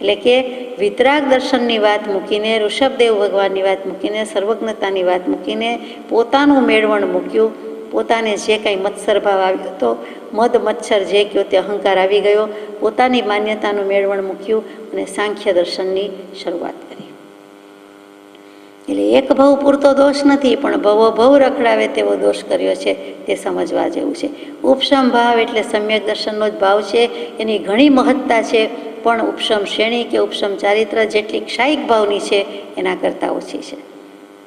એટલે કે વિતરાગ દર્શનની વાત મૂકીને, ઋષભદેવ ભગવાનની વાત મૂકીને, સર્વજ્ઞતાની વાત મૂકીને પોતાનું મેળવણ મૂક્યું. પોતાને જે કાંઈ મત્સર ભાવ આવ્યો હતો, મદ મચ્છર જે કહ્યો તે અહંકાર આવી ગયો, પોતાની માન્યતાનું મેળવણ મૂક્યું અને સાંખ્ય દર્શનની શરૂઆત કરી. એટલે એક ભવ પૂરતો દોષ નથી, પણ ભવો ભવ રખડાવે તેવો દોષ કર્યો છે, તે સમજવા જેવું છે. ઉપશમ ભાવ એટલે સમ્યક દર્શનનો જ ભાવ છે, એની ઘણી મહત્તા છે, પણ ઉપશમ શ્રેણી કે ઉપશમ ચારિત્ર જેટલી ક્ષાયિક ભાવની છે એના કરતાં ઓછી છે.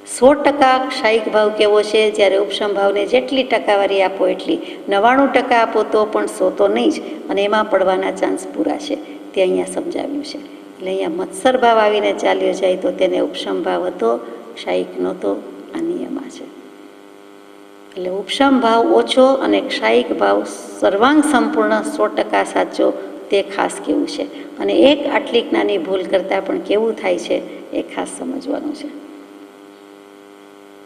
100% ક્ષાયિક ભાવ કેવો છે, જ્યારે ઉપશમ ભાવને જેટલી ટકાવારી આપો એટલી, 99% આપો તો પણ 100 તો નહીં જ, અને એમાં પડવાના ચાન્સ પૂરા છે, તે અહીંયા સમજાવ્યું છે. એટલે અહીંયા મત્સર ભાવ આવીને ચાલ્યો જાય તો તેને ઉપશમ ભાવ હતો, ક્ષાયિક નહોતો. આ નિયમા છે. એટલે ઉપશમ ભાવ ઓછો અને ક્ષાયિક ભાવ સર્વાંગ સંપૂર્ણ 100% સાચો, તે ખાસ કેવું છે. અને એક આટલી નાની ભૂલ કરતાં પણ કેવું થાય છે એ ખાસ સમજવાનું છે.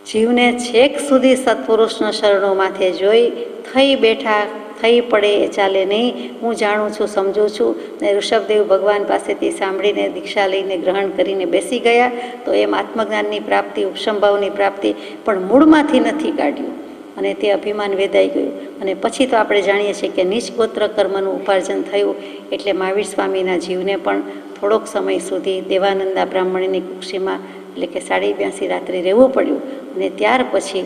જીવને છેક સુધી સત્પુરુષનો શરણો માથે જોઈ થઈ બેઠા, થઈ પડે એ ચાલે નહીં, હું જાણું છું, સમજું છું. ને ઋષભદેવ ભગવાન પાસેથી સાંભળીને દીક્ષા લઈને ગ્રહણ કરીને બેસી ગયા. તો એમ આત્મજ્ઞાનની પ્રાપ્તિ, ઉપશમભાવની પ્રાપ્તિ પણ મૂળમાંથી નથી કાઢ્યું અને તે અભિમાન વેદાઈ ગયું. અને પછી તો આપણે જાણીએ છીએ કે નીચ ગોત્ર કર્મનું ઉપાર્જન થયું. એટલે મહાવીર સ્વામીના જીવને પણ થોડોક સમય સુધી દેવાનંદા બ્રાહ્મણીની કુક્ષીમાં, એટલે કે 82 રાત્રિ રહેવું પડ્યું. અને ત્યાર પછી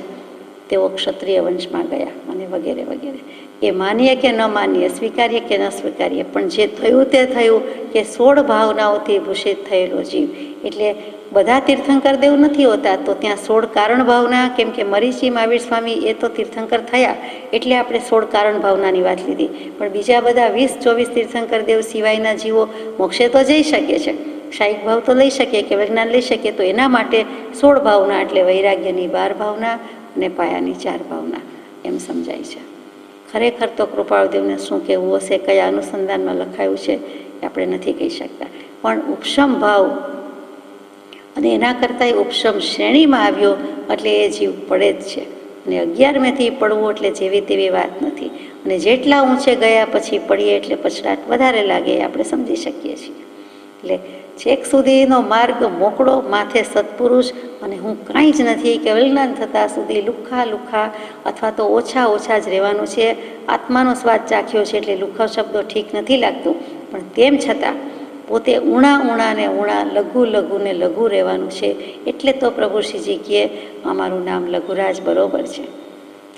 તેઓ ક્ષત્રિય વંશમાં ગયા અને વગેરે વગેરે. એ માનીએ કે ન માનીએ, સ્વીકારીએ કે ન સ્વીકારીએ, પણ જે થયું તે થયું કે 16 ભાવનાઓથી ભૂષિત થયેલો જીવ. એટલે બધા તીર્થંકર દેવ નથી હોતા, તો ત્યાં 16 કારણ ભાવના, કેમ કે મરીચી મહાવીર સ્વામી એ તો તીર્થંકર થયા એટલે આપણે 16 કારણ ભાવનાની વાત લીધી. પણ બીજા બધા 20-24 તીર્થંકર દેવ સિવાયના જીવો મોક્ષે તો જઈ શકે છે, ક્ષાયિક ભાવ તો લઈ શકીએ કે વિજ્ઞાન લઈ શકીએ. તો એના માટે 16 ભાવના એટલે વૈરાગ્યની 12 ભાવના અને પાયાની 4 ભાવના એમ સમજાય છે. ખરેખર તો કૃપાળુદેવને શું કહેવું હશે, કયા અનુસંધાનમાં લખાયું છે એ આપણે નથી કહી શકતા. પણ ઉપશમ ભાવ અને એના કરતાંય ઉપશમ શ્રેણીમાં આવ્યો એટલે એ જીવ પડે જ છે. અને 11મેથી પડવું એટલે જેવી તેવી વાત નથી. અને જેટલા ઊંચે ગયા પછી પડીએ એટલે પછડાટ વધારે લાગે, એ આપણે સમજી શકીએ છીએ. એટલે છેક સુધીનો માર્ગ મોકળો, માથે સત્પુરુષ અને હું કાંઈ જ નથી કે વિજ્ઞાન થતાં સુધી લુખ્ખા અથવા તો ઓછા જ રહેવાનું છે. આત્માનો સ્વાદ ચાખ્યો છે એટલે લુખ્ખો શબ્દો ઠીક નથી લાગતું, પણ તેમ છતાં પોતે ઊણા ને ઊણા, લઘુ ને લઘુ રહેવાનું છે. એટલે તો પ્રભુ શ્રીજી કહે અમારું નામ લઘુરાજ બરોબર છે,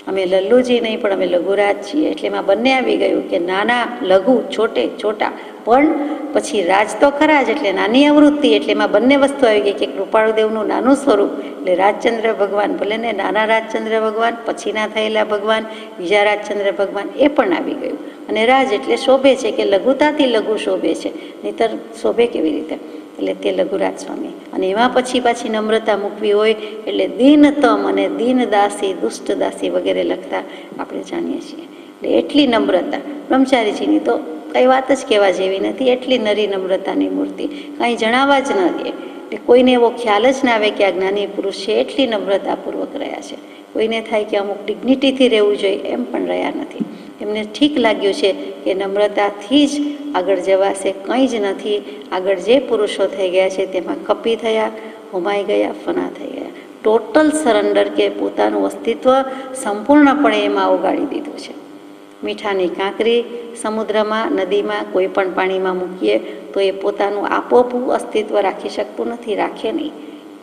અમે લલ્લુજી નહીં પણ અમે લઘુરાજ છીએ. એટલે એમાં બંને આવી ગયું કે નાના લઘુ, છોટા, પણ પછી રાજ તો ખરા જ, એટલે નાની આવૃત્તિ. એટલે એમાં બંને વસ્તુ આવી ગઈ કે કૃપાળુદેવનું નાનું સ્વરૂપ એટલે રાજચંદ્ર ભગવાન, ભલે ને નાના રાજચંદ્ર ભગવાન, પછીના થયેલા ભગવાન, બીજા રાજચંદ્ર ભગવાન, એ પણ આવી ગયું. અને રાજ એટલે શોભે છે કે લઘુતાથી લઘુ શોભે છે, નહીંતર શોભે કેવી રીતે? એટલે તે લઘુરાજ સ્વામી. અને એમાં પછી પાછી નમ્રતા મૂકવી હોય એટલે દીનતમ અને દીનદાસી, દુષ્ટદાસી વગેરે લખતા આપણે જાણીએ છીએ. એટલે એટલી નમ્રતા બ્રહ્મચારીજીની તો કંઈ વાત જ કહેવા જેવી નથી. એટલી નરી નમ્રતાની મૂર્તિ, કાંઈ જણાવવા જ ન દે. એટલે કોઈને એવો ખ્યાલ જ ના આવે કે આ જ્ઞાની પુરુષ છે. એટલી નમ્રતાપૂર્વક રહ્યા છે. કોઈને થાય કે અમુક ડિગ્નિટીથી રહેવું જોઈએ, એમ પણ રહ્યા નથી. એમને ઠીક લાગ્યું છે કે નમ્રતાથી જ આગળ જવાશે, કંઈ જ નથી. આગળ જે પુરુષો થઈ ગયા છે તેમાં કપી થયા, હોમાઈ ગયા, ફના થઈ ગયા. ટોટલ સરેન્ડર કે પોતાનું અસ્તિત્વ સંપૂર્ણપણે એમાં ઓગાળી દીધું છે. મીઠાની કાંકરી સમુદ્રમાં, નદીમાં, કોઈ પણ પાણીમાં મૂકીએ તો એ પોતાનું આપોઆપ અસ્તિત્વ રાખી શકતું નથી, રાખે નહીં.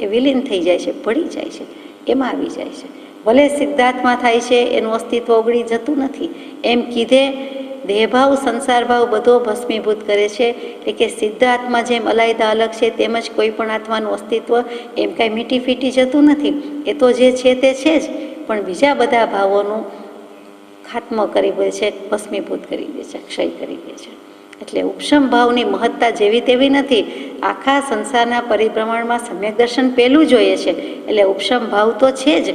એ વિલીન થઈ જાય છે, ભળી જાય છે, એમાં આવી જાય છે. ભલે સિદ્ધાર્થમાં થાય છે, એનું અસ્તિત્વ ઓગળી જતું નથી. એમ કીધે દેહભાવ, સંસારભાવ બધો ભસ્મીભૂત કરે છે. એટલે કે સિદ્ધાર્થમાં જેમ અલાયદા અલગ છે તેમજ કોઈ પણ આત્માનું અસ્તિત્વ એમ કાંઈ મીટી ફીટી જતું નથી. એ તો જે છે તે છે જ, પણ બીજા બધા ભાવોનું ખાત્મો કરી દે છે, ભસ્મીભૂત કરી દે છે, ક્ષય કરી દે છે. એટલે ઉપશમ ભાવની મહત્તા જેવી તેવી નથી. આખા સંસારના પરિભ્રમણમાં સમ્યક દર્શન પહેલું જોઈએ છે. એટલે ઉપશમ ભાવ તો છે જ.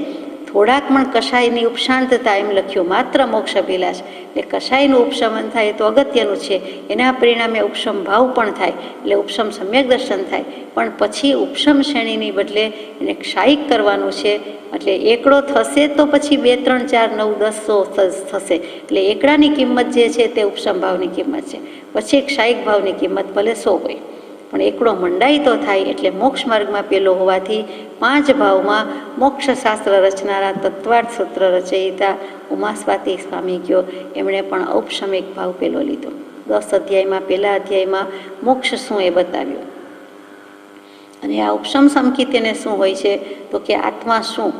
થોડાક પણ કષાયની ઉપશાંતતા એમ લખ્યું, માત્ર મોક્ષ અભિલાષ. એટલે કષાયનું ઉપશમન થાય તો અગત્યનું છે. એના પરિણામે ઉપશમ ભાવ પણ થાય, એટલે ઉપશમ સમ્યક દર્શન થાય. પણ પછી ઉપશમ શ્રેણીની બદલે એને ક્ષાયિક કરવાનું છે. એટલે એકડો થશે તો પછી 2, 3, 4, 9, 10, 100 થશે. એટલે એકડાની કિંમત જે છે તે ઉપશમ ભાવની કિંમત છે. પછી ક્ષાયિક ભાવની કિંમત ભલે 100 હોય, પણ એકડો મંડાઈ તો થાય. એટલે મોક્ષ માર્ગમાં પેલો હોવાથી 5 ભાવમાં મોક્ષશાસ્ત્ર રચનારા તત્વાર્થ સૂત્ર રચયિતા ઉમાસ્વાતી સ્વામી કયો, એમણે પણ ઔપશમિક ભાવ પેલો લીધો. 10 અધ્યાયમાં, પહેલા અધ્યાયમાં મોક્ષ શું એ બતાવ્યું. અને આ ઉપશમ સંકિત એને શું હોય છે તો કે આત્મા શું,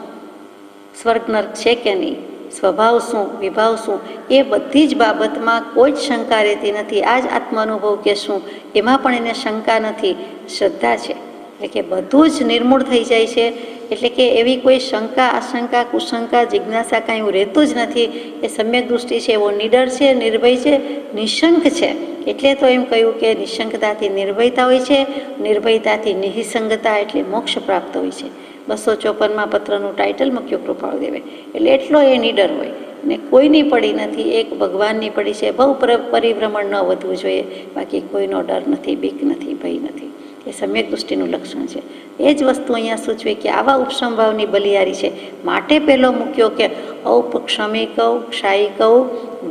સ્વર્ગ નર્ક છે કે નહીં, સ્વભાવ શું, વિભાવ શું, એ બધી જ બાબતમાં કોઈ જ શંકા રહેતી નથી. આ જ આત્માનુભવ કે શું, એમાં પણ એને શંકા નથી, શ્રદ્ધા છે. એટલે કે બધું જ નિર્મૂળ થઈ જાય છે. એટલે કે એવી કોઈ શંકા, આશંકા, કુશંકા, જિજ્ઞાસા કાંઈ એવું રહેતું જ નથી. એ સમ્યક દૃષ્ટિ છે, એવો નિડર છે, નિર્ભય છે, નિશંક છે. એટલે તો એમ કહ્યું કે નિશંકતાથી નિર્ભયતા હોય છે, નિર્ભયતાથી નિહિસંગતા એટલે મોક્ષ પ્રાપ્ત હોય છે. 254માં પત્રનું ટાઇટલ મૂક્યું કૃપાળુદેવે. એટલે એટલો એ નિડર હોય. અને કોઈની પડી નથી, એક ભગવાનની પડી છે. બહુ પરિભ્રમણ ન વધવું જોઈએ, બાકી કોઈનો ડર નથી, બીક નથી, ભય નથી. એ સમ્યક દૃષ્ટિનું લક્ષણ છે. એ જ વસ્તુ અહીંયા સૂચવે કે આવા ઉપસંભાવની બલિયારી છે. માટે પહેલો મૂક્યો કે ઔપક્ષમિકૌ ક્ષાયિકૌ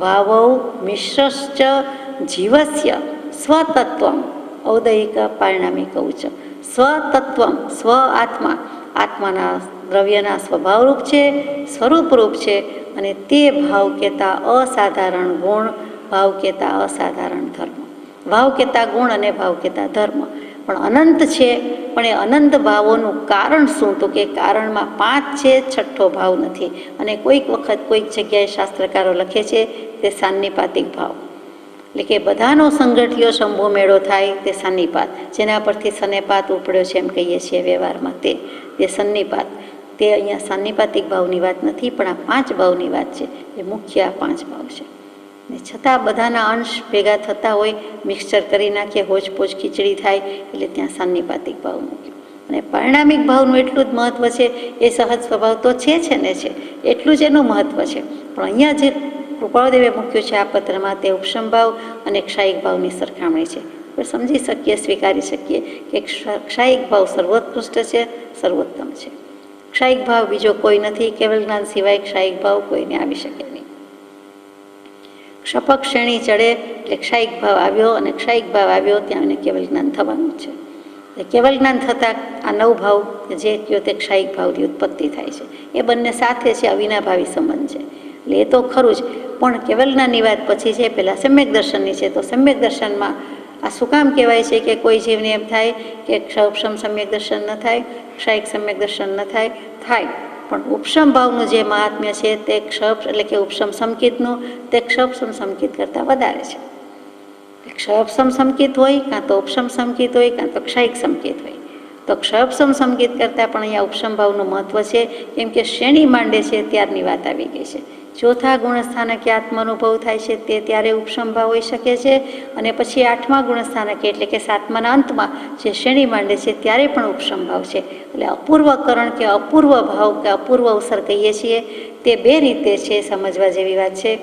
ભાવૌ મિશ્રશ્ચ જીવસ્ય સ્વતત્વમ ઔદયિક પારિણામિકૌ ચ. સ્વતત્વમ, સ્વ આત્મા, આત્માના દ્રવ્યના સ્વભાવરૂપ છે, સ્વરૂપરૂપ છે. અને તે ભાવ કહેતા અસાધારણ ગુણ, ભાવ કહેતા અસાધારણ ધર્મ. ભાવ કહેતા ગુણ અને ભાવ કહેતા ધર્મ. પણ અનંત છે. પણ એ અનંત ભાવોનું કારણ શું તો કે કારણમાં 5 છે, 6ઠ્ઠો ભાવ નથી. અને કોઈક વખત કોઈક જગ્યાએ શાસ્ત્રકારો લખે છે તે સાન્નિપાતિક ભાવ. એટલે કે બધાનો સંગઠિયો શંભુ મેળો થાય તે સાન્નિપાત, જેના પરથી સનેપાત ઉપડ્યો છે એમ કહીએ છીએ વ્યવહારમાં, તે સન્નિપાત. તે અહીંયા સાન્નિપાતિક ભાવની વાત નથી, પણ આ 5 ભાવની વાત છે. એ મુખ્ય આ 5 ભાવ છે. ને છતાં બધાના અંશ ભેગા થતા હોય, મિક્સચર કરી નાખીએ, હોચપોચ ખીચડી થાય, એટલે ત્યાં સાન્નિપાતિક ભાવ મૂક્યો. અને પરિણામિક ભાવનું એટલું જ મહત્ત્વ છે. એ સહજ સ્વભાવ તો છે ને છે, એટલું જ એનું મહત્ત્વ છે. પણ અહીંયા જે કૃપાળુદેવે મૂક્યું છે આ પત્રમાં, તે ઉપશમ ભાવ અને ક્ષાયિક ભાવની સરખામણી છે. આપણે સમજી શકીએ, સ્વીકારી શકીએ કે ક્ષાયિક ભાવ સર્વોત્કૃષ્ટ છે, સર્વોત્તમ છે. ક્ષાયિક ભાવ બીજો કોઈ નથી. કેવલ જ્ઞાન સિવાય ક્ષાયિક ભાવ કોઈને આવી શકે નહીં. ક્ષપક શ્રેણી ચડે એટલે ક્ષાયિક ભાવ આવ્યો, અને ક્ષાયિક ભાવ આવ્યો ત્યાં એને કેવલ જ્ઞાન થવાનું છે. કેવલ જ્ઞાન થતાં આ 9 ભાવ જે કયો તે ક્ષાયિક ભાવની ઉત્પત્તિ થાય છે. એ બંને સાથે છે, અવિનાભાવી સંબંધ છે. એટલે એ તો ખરું જ. પણ કેવલ જ્ઞાનની વાત પછી છે, પહેલાં સમ્યક દર્શનની છે. તો સમ્યક દર્શનમાં આ શું કામ કહેવાય છે કે કોઈ જીવને એમ થાય કે ઉપશમ સમ્યક દર્શન ન થાય, ક્ષાયિક સમ્યક દર્શન ન થાય? થાય. પણ ઉપશમ ભાવનું જે મહાત્મ્ય છે તે ક્ષપ એટલે કે ઉપશમ સંકિતનું તે ક્ષપસમ સંકિત કરતાં વધારે છે. ક્ષપસમ સંકિત હોય, કાં તો ઉપશમ સંકિત હોય, કાં તો ક્ષાયિક સંકિત હોય. તો ક્ષપસમ સંકિત કરતાં પણ અહીંયા ઉપશમ ભાવનું મહત્ત્વ છે. કેમ કે શ્રેણી માંડે છે ત્યારની વાત આવી ગઈ છે. ચોથા ગુણસ્થાનકે આત્માનુભવ થાય છે તે ત્યારે ઉપશમ ભાવ હોઈ શકે છે. અને પછી 8મા ગુણસ્થાનકે એટલે કે 7માના અંતમાં જે શ્રેણી માંડે છે ત્યારે પણ ઉપશમ ભાવ છે. એટલે અપૂર્વકરણ કે અપૂર્વ ભાવ કે અપૂર્વ અવસર કહીએ છીએ તે 2 રીતે છે સમજવા જેવી વાત છે.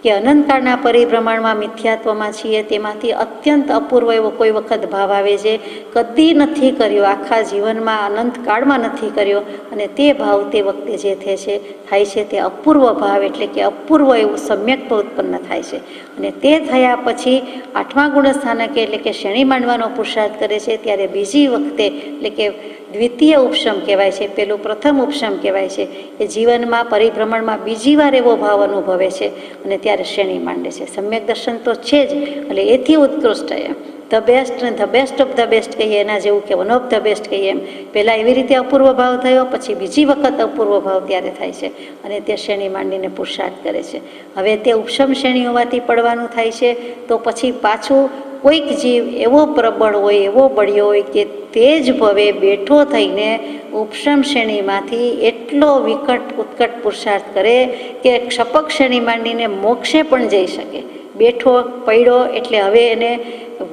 કે અનંતકાળના પરિભ્રમણમાં મિથ્યાત્વમાં છીએ, તેમાંથી અત્યંત અપૂર્વ એવો કોઈ વખત ભાવ આવે છે, કદી નથી કર્યો, આખા જીવનમાં અનંતકાળમાં નથી કર્યો, અને તે ભાવ તે વખતે જે થાય છે તે અપૂર્વ ભાવ, એટલે કે અપૂર્વ એવું સમ્યક્ત્વ ઉત્પન્ન થાય છે. અને તે થયા પછી 8મા ગુણસ્થાનકે એટલે કે શ્રેણી માંડવાનો પુરુષાર્થ કરે છે, ત્યારે બીજી વખતે એટલે કે દ્વિતીય ઉપશમ કહેવાય છે, પેલું પ્રથમ ઉપશમ કહેવાય છે, એ જીવનમાં પરિભ્રમણમાં બીજી વાર એવો ભાવ અનુભવે છે અને ત્યારે શ્રેણી માંડે છે. સમ્યક દર્શન તો છે જ, એટલે એથી ઉત્કૃષ્ટ એમ ધ બેસ્ટ ને the best of the best કહીએ, એના જેવું કે વન ઓફ ધ બેસ્ટ કહીએ એમ. પહેલાં એવી રીતે અપૂર્વ ભાવ થયો, પછી બીજી વખત અપૂર્વ ભાવ ત્યારે થાય છે અને તે શ્રેણી માંડીને પુરુષાર્થ કરે છે. હવે તે ઉપશમ શ્રેણી હોવાથી પડવાનું થાય છે, તો પછી પાછું કોઈક જીવ એવો પ્રબળ હોય, એવો બળ્યો હોય કે તે જ ભવે બેઠો થઈને ઉપશમ શ્રેણીમાંથી એટલો વિકટ ઉત્કટ પુરુષાર્થ કરે કે ક્ષપક શ્રેણી માંડીને મોક્ષે પણ જઈ શકે. બેઠો પડ્યો એટલે હવે એને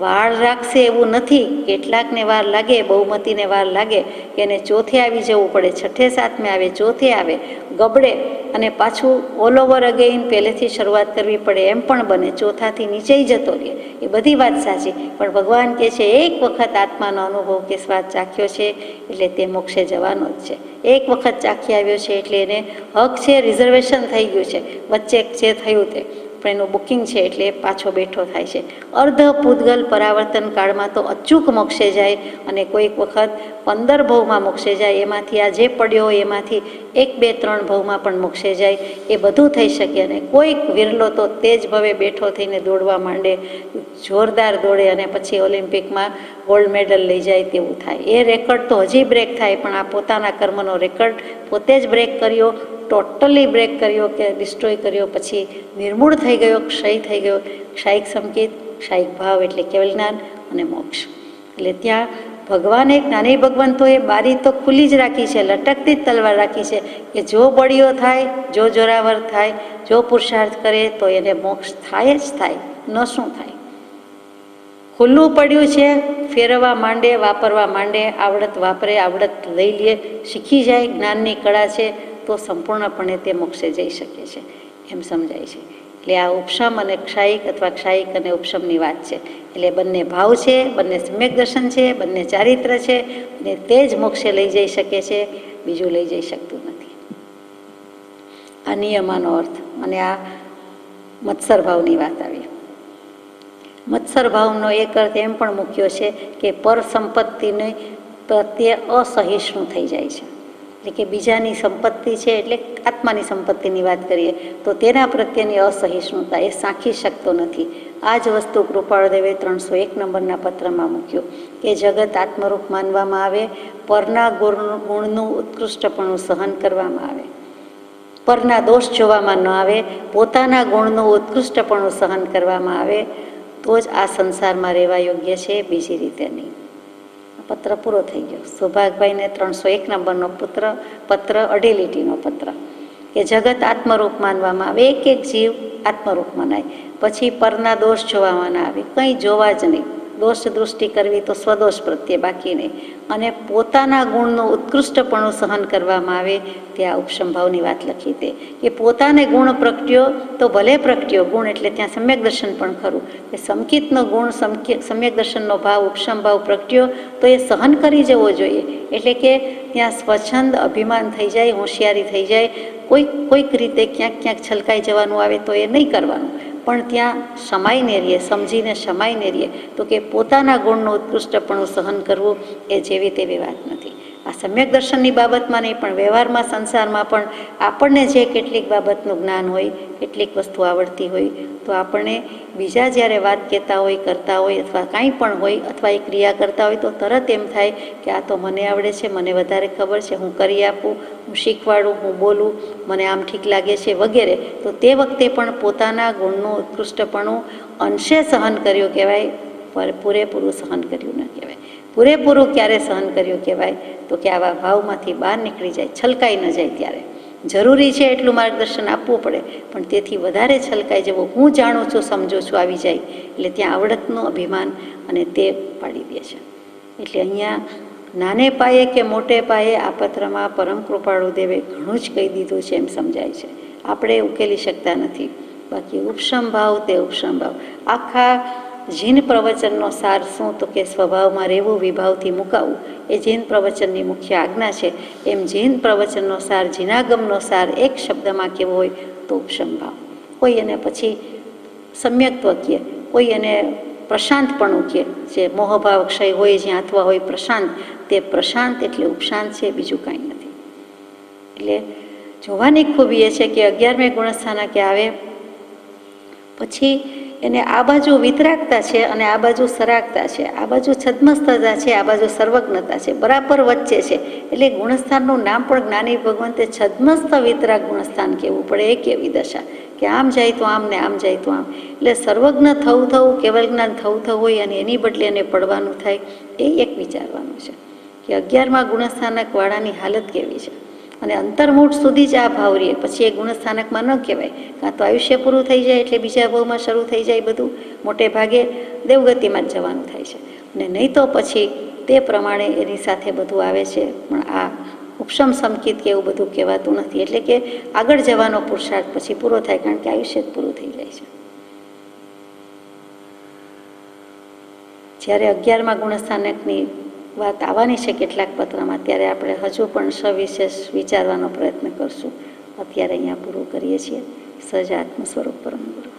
વાર રાખશે એવું નથી. કેટલાકને વાર લાગે, બહુમતીને વાર લાગે કે એને ચોથે આવી જવું પડે, છઠ્ઠે સાતમે આવે, ચોથે આવે, ગબડે અને પાછું ઓલ ઓવર અગેઇન પહેલેથી શરૂઆત કરવી પડે એમ પણ બને, ચોથાથી નીચે જતો રહે. એ બધી વાત સાચી, પણ ભગવાન કહે છે એક વખત આત્માનો અનુભવ કે સ્વાદ ચાખ્યો છે એટલે તે મોક્ષે જવાનો જ છે. એક વખત ચાખી આવ્યો છે એટલે એને હક છે, રિઝર્વેશન થઈ ગયું છે, વચ્ચે જે થયું તે પણ એનું બુકિંગ છે એટલે પાછો બેઠો થાય છે. અર્ધ પૂતગલ પરાવર્તન કાળમાં તો અચૂક મોક્ષે જાય અને કોઈક વખત 15 ભવમાં મોક્ષે જાય, એમાંથી આ જે પડ્યો હોય એમાંથી 1, 2, 3 ભવમાં પણ મોક્ષે જાય, એ બધું થઈ શકે. અને કોઈક વિરલો તો તે જ ભવે બેઠો થઈને દોડવા માંડે, જોરદાર દોડે અને પછી ઓલિમ્પિકમાં ગોલ્ડ મેડલ લઈ જાય તેવું થાય. એ રેકર્ડ તો હજી બ્રેક થાય, પણ આ પોતાના કર્મનો રેકર્ડ પોતે જ બ્રેક કર્યો, ટોટલી બ્રેક કર્યો કે ડિસ્ટ્રોય કર્યો, પછી નિર્મૂળ થઈ ગયો, ક્ષય થઈ ગયો. ક્ષાયિક સંકેત, ક્ષાયિક ભાવ એટલે કેવલ જ્ઞાન અને મોક્ષ. એટલે ત્યાં ભગવાને જ્ઞાની ભગવંતોએ બારી તો ખુલ્લી જ રાખી છે, લટકતી જ તલવાર રાખી છે કે જો બળીઓ થાય, જો જોરાવર થાય, જો પુરુષાર્થ કરે તો એને મોક્ષ થાય જ થાય, ન શું થાય. ખુલ્લું પડ્યું છે, ફેરવવા માંડે, વાપરવા માંડે, આવડત વાપરે, આવડત લઈ લે, શીખી જાય, જ્ઞાનની કળા છે તો સંપૂર્ણપણે તે મોક્ષે જઈ શકે છે એમ સમજાય છે. એટલે આ ઉપશમ અને ક્ષાયિક અથવા ક્ષાયિક અને ઉપશમની વાત છે. એટલે બંને ભાવ છે, બંને સમ્યક દર્શન છે, બંને ચારિત્ર છે અને તે જ મોક્ષે લઈ જઈ શકે છે, બીજું લઈ જઈ શકતું નથી. આ નિયમાનો અર્થ. અને આ મત્સર ભાવની વાત આવી. મત્સર ભાવનો એક અર્થ એમ પણ મૂક્યો છે કે પર સંપત્તિને પ્રત્યે અસહિષ્ણુ થઈ જાય છે. એટલે કે બીજાની સંપત્તિ છે, એટલે આત્માની સંપત્તિની વાત કરીએ તો તેના પ્રત્યેની અસહિષ્ણુતા, એ સાંખી શકતો નથી. આ જ વસ્તુ કૃપાળદેવે 301 નંબરના પત્રમાં મૂક્યું કે જગત આત્મરૂપ માનવામાં આવે, પરના ગુણનું ઉત્કૃષ્ટપણું સહન કરવામાં આવે, પરના દોષ જોવામાં ન આવે, પોતાના ગુણનું ઉત્કૃષ્ટપણું સહન કરવામાં આવે, તો જ આ સંસારમાં રહેવા યોગ્ય છે, બીજી રીતે નહીં. પત્ર પૂરો થઈ ગયો. સૌભાગભાઈને 301 નંબરનો પત્ર 2.5 લીટીનો પત્ર કે જગત આત્મરૂપ માનવામાં આવે, એક એક જીવ આત્મરૂપ મનાય, પછી પરના દોષ જોવામાં ના આવે, કંઈ જોવા જ નહીં. દોષ દૃષ્ટિ કરવી તો સ્વદોષ પ્રત્યે, બાકી નહીં. અને પોતાના ગુણનું ઉત્કૃષ્ટપણું સહન કરવામાં આવે, ત્યાં ઉપસંભાવની વાત લખી તે કે પોતાને ગુણ પ્રગટ્યો તો ભલે પ્રગટ્યો, ગુણ એટલે ત્યાં સમ્યક દર્શન પણ ખરું કે સંકિતનો ગુણ, સમ્યક દર્શનનો ભાવ, ઉપસંભાવ પ્રગટ્યો તો એ સહન કરી જવો જોઈએ. એટલે કે ત્યાં સ્વચ્છંદ અભિમાન થઈ જાય, હોશિયારી થઈ જાય, કોઈક રીતે ક્યાંક ક્યાંક છલકાઈ જવાનું આવે તો એ નહીં કરવાનું, પણ ત્યાં સમાઈને રહીએ, સમજીને સમાઈને રહીએ. તો કે પોતાના ગુણનું ઉત્કૃષ્ટપણું સહન કરવું એ જેવી તેવી વાત નથી. આ સમ્યક દર્શનની બાબતમાં નહીં, પણ વ્યવહારમાં, સંસારમાં પણ આપણને જે કેટલીક બાબતનું જ્ઞાન હોય, કેટલીક વસ્તુ આવડતી હોય, તો આપણને બીજા જ્યારે વાત કહેતા હોય, કરતા હોય, અથવા કાંઈ પણ હોય, અથવા એ ક્રિયા કરતા હોય, તો તરત એમ થાય કે આ તો મને આવડે છે, મને વધારે ખબર છે, હું કરી આપું, હું શીખવાડું, હું બોલું, મને આમ ઠીક લાગે છે વગેરે. તો તે વખતે પણ પોતાના ગુણનું ઉત્કૃષ્ટપણું અંશે સહન કર્યું કહેવાય, પૂરેપૂરું સહન કર્યું ન કહેવાય. પૂરેપૂરું ક્યારે સહન કર્યું કહેવાય? તો કે આવા ભાવમાંથી બહાર નીકળી જાય, છલકાઈ ન જાય ત્યારે. જરૂરી છે એટલું માર્ગદર્શન આપવું પડે, પણ તેથી વધારે છલકાઈ જવું, હું જાણું છું, સમજું છું, આવી જાય એટલે ત્યાં આવડતનું અભિમાન અને તે પાડી દે છે. એટલે અહીંયા નાને પાયે કે મોટે પાયે આ પત્રમાં પરમ કૃપાળુ દેવે ઘણું જ કહી દીધું છે એમ સમજાય છે. આપણે ઉકેલી શકતા નથી, બાકી ઉપશમ ભાવ તે ઉપશમ ભાવ. આખા જીન પ્રવચનનો સાર શું? તો કે સ્વભાવમાં રહેવું, વિભાવથી મુકાવું, એ જીન પ્રવચનની મુખ્ય આજ્ઞા છે. એમ જીન પ્રવચનનો સાર, જીનાગમનો સાર એક શબ્દમાં કેવો હોય તો ઉપશમ ભાવ. કોઈ એને પછી સમ્યક્ત્વ કહે, કોઈ એને પ્રશાંતપણું કહે, જે મોહભાવ ક્ષય હોય જ્યાં અથવા હોય પ્રશાંત, તે પ્રશાંત એટલે ઉપશાંત છે, બીજું કાંઈ નથી. એટલે જોવાની ખૂબી એ છે કે 11મે ગુણસ્થાનકે આવે પછી એને આ બાજુ વિતરાગતા છે અને આ બાજુ સરાગતા છે, આ બાજુ છદ્મસ્થતા છે, આ બાજુ સર્વજ્ઞતા છે, બરાબર વચ્ચે છે. એટલે ગુણસ્થાનનું નામ પણ જ્ઞાની ભગવંતે છદ્મસ્થ વિતરાગ ગુણસ્થાન કહેવું પડે. એ કેવી દશા કે આમ જાય તો આમ ને આમ જાય તો આમ. એટલે સર્વજ્ઞ થવું થવું, કેવલ જ્ઞાન થવું હોય અને એની બદલે એને પડવાનું થાય, એ એક વિચારવાનું છે કે 11મા ગુણસ્થાનક વાળાની હાલત કેવી છે. અને અંતર્મુઠ સુધી જ આ ભાવ રહે, પછી એ ગુણસ્થાનકમાં ન કહેવાય. કાં તો આયુષ્ય પૂરું થઈ જાય એટલે બીજા ભાવમાં શરૂ થઈ જાય, બધું મોટે ભાગે દેવગતિમાં જ જવાનું થાય છે. અને નહીં તો પછી તે પ્રમાણે એની સાથે બધું આવે છે. પણ આ ઉપશમ સંકિત કે એવું બધું કહેવાતું નથી. એટલે કે આગળ જવાનો પુરુષાર્થ પછી પૂરો થાય, કારણ કે આયુષ્ય જ પૂરું થઈ જાય છે. જ્યારે 11મા ગુણસ્થાનકની વાત આવવાની છે કેટલાક પત્રમાં, ત્યારે આપણે હજુ પણ સવિશેષ વિચારવાનો પ્રયત્ન કરશું. અત્યારે અહીંયા પૂરું કરીએ છીએ. સહજ આત્મ સ્વરૂપ પરમ ગુરુ.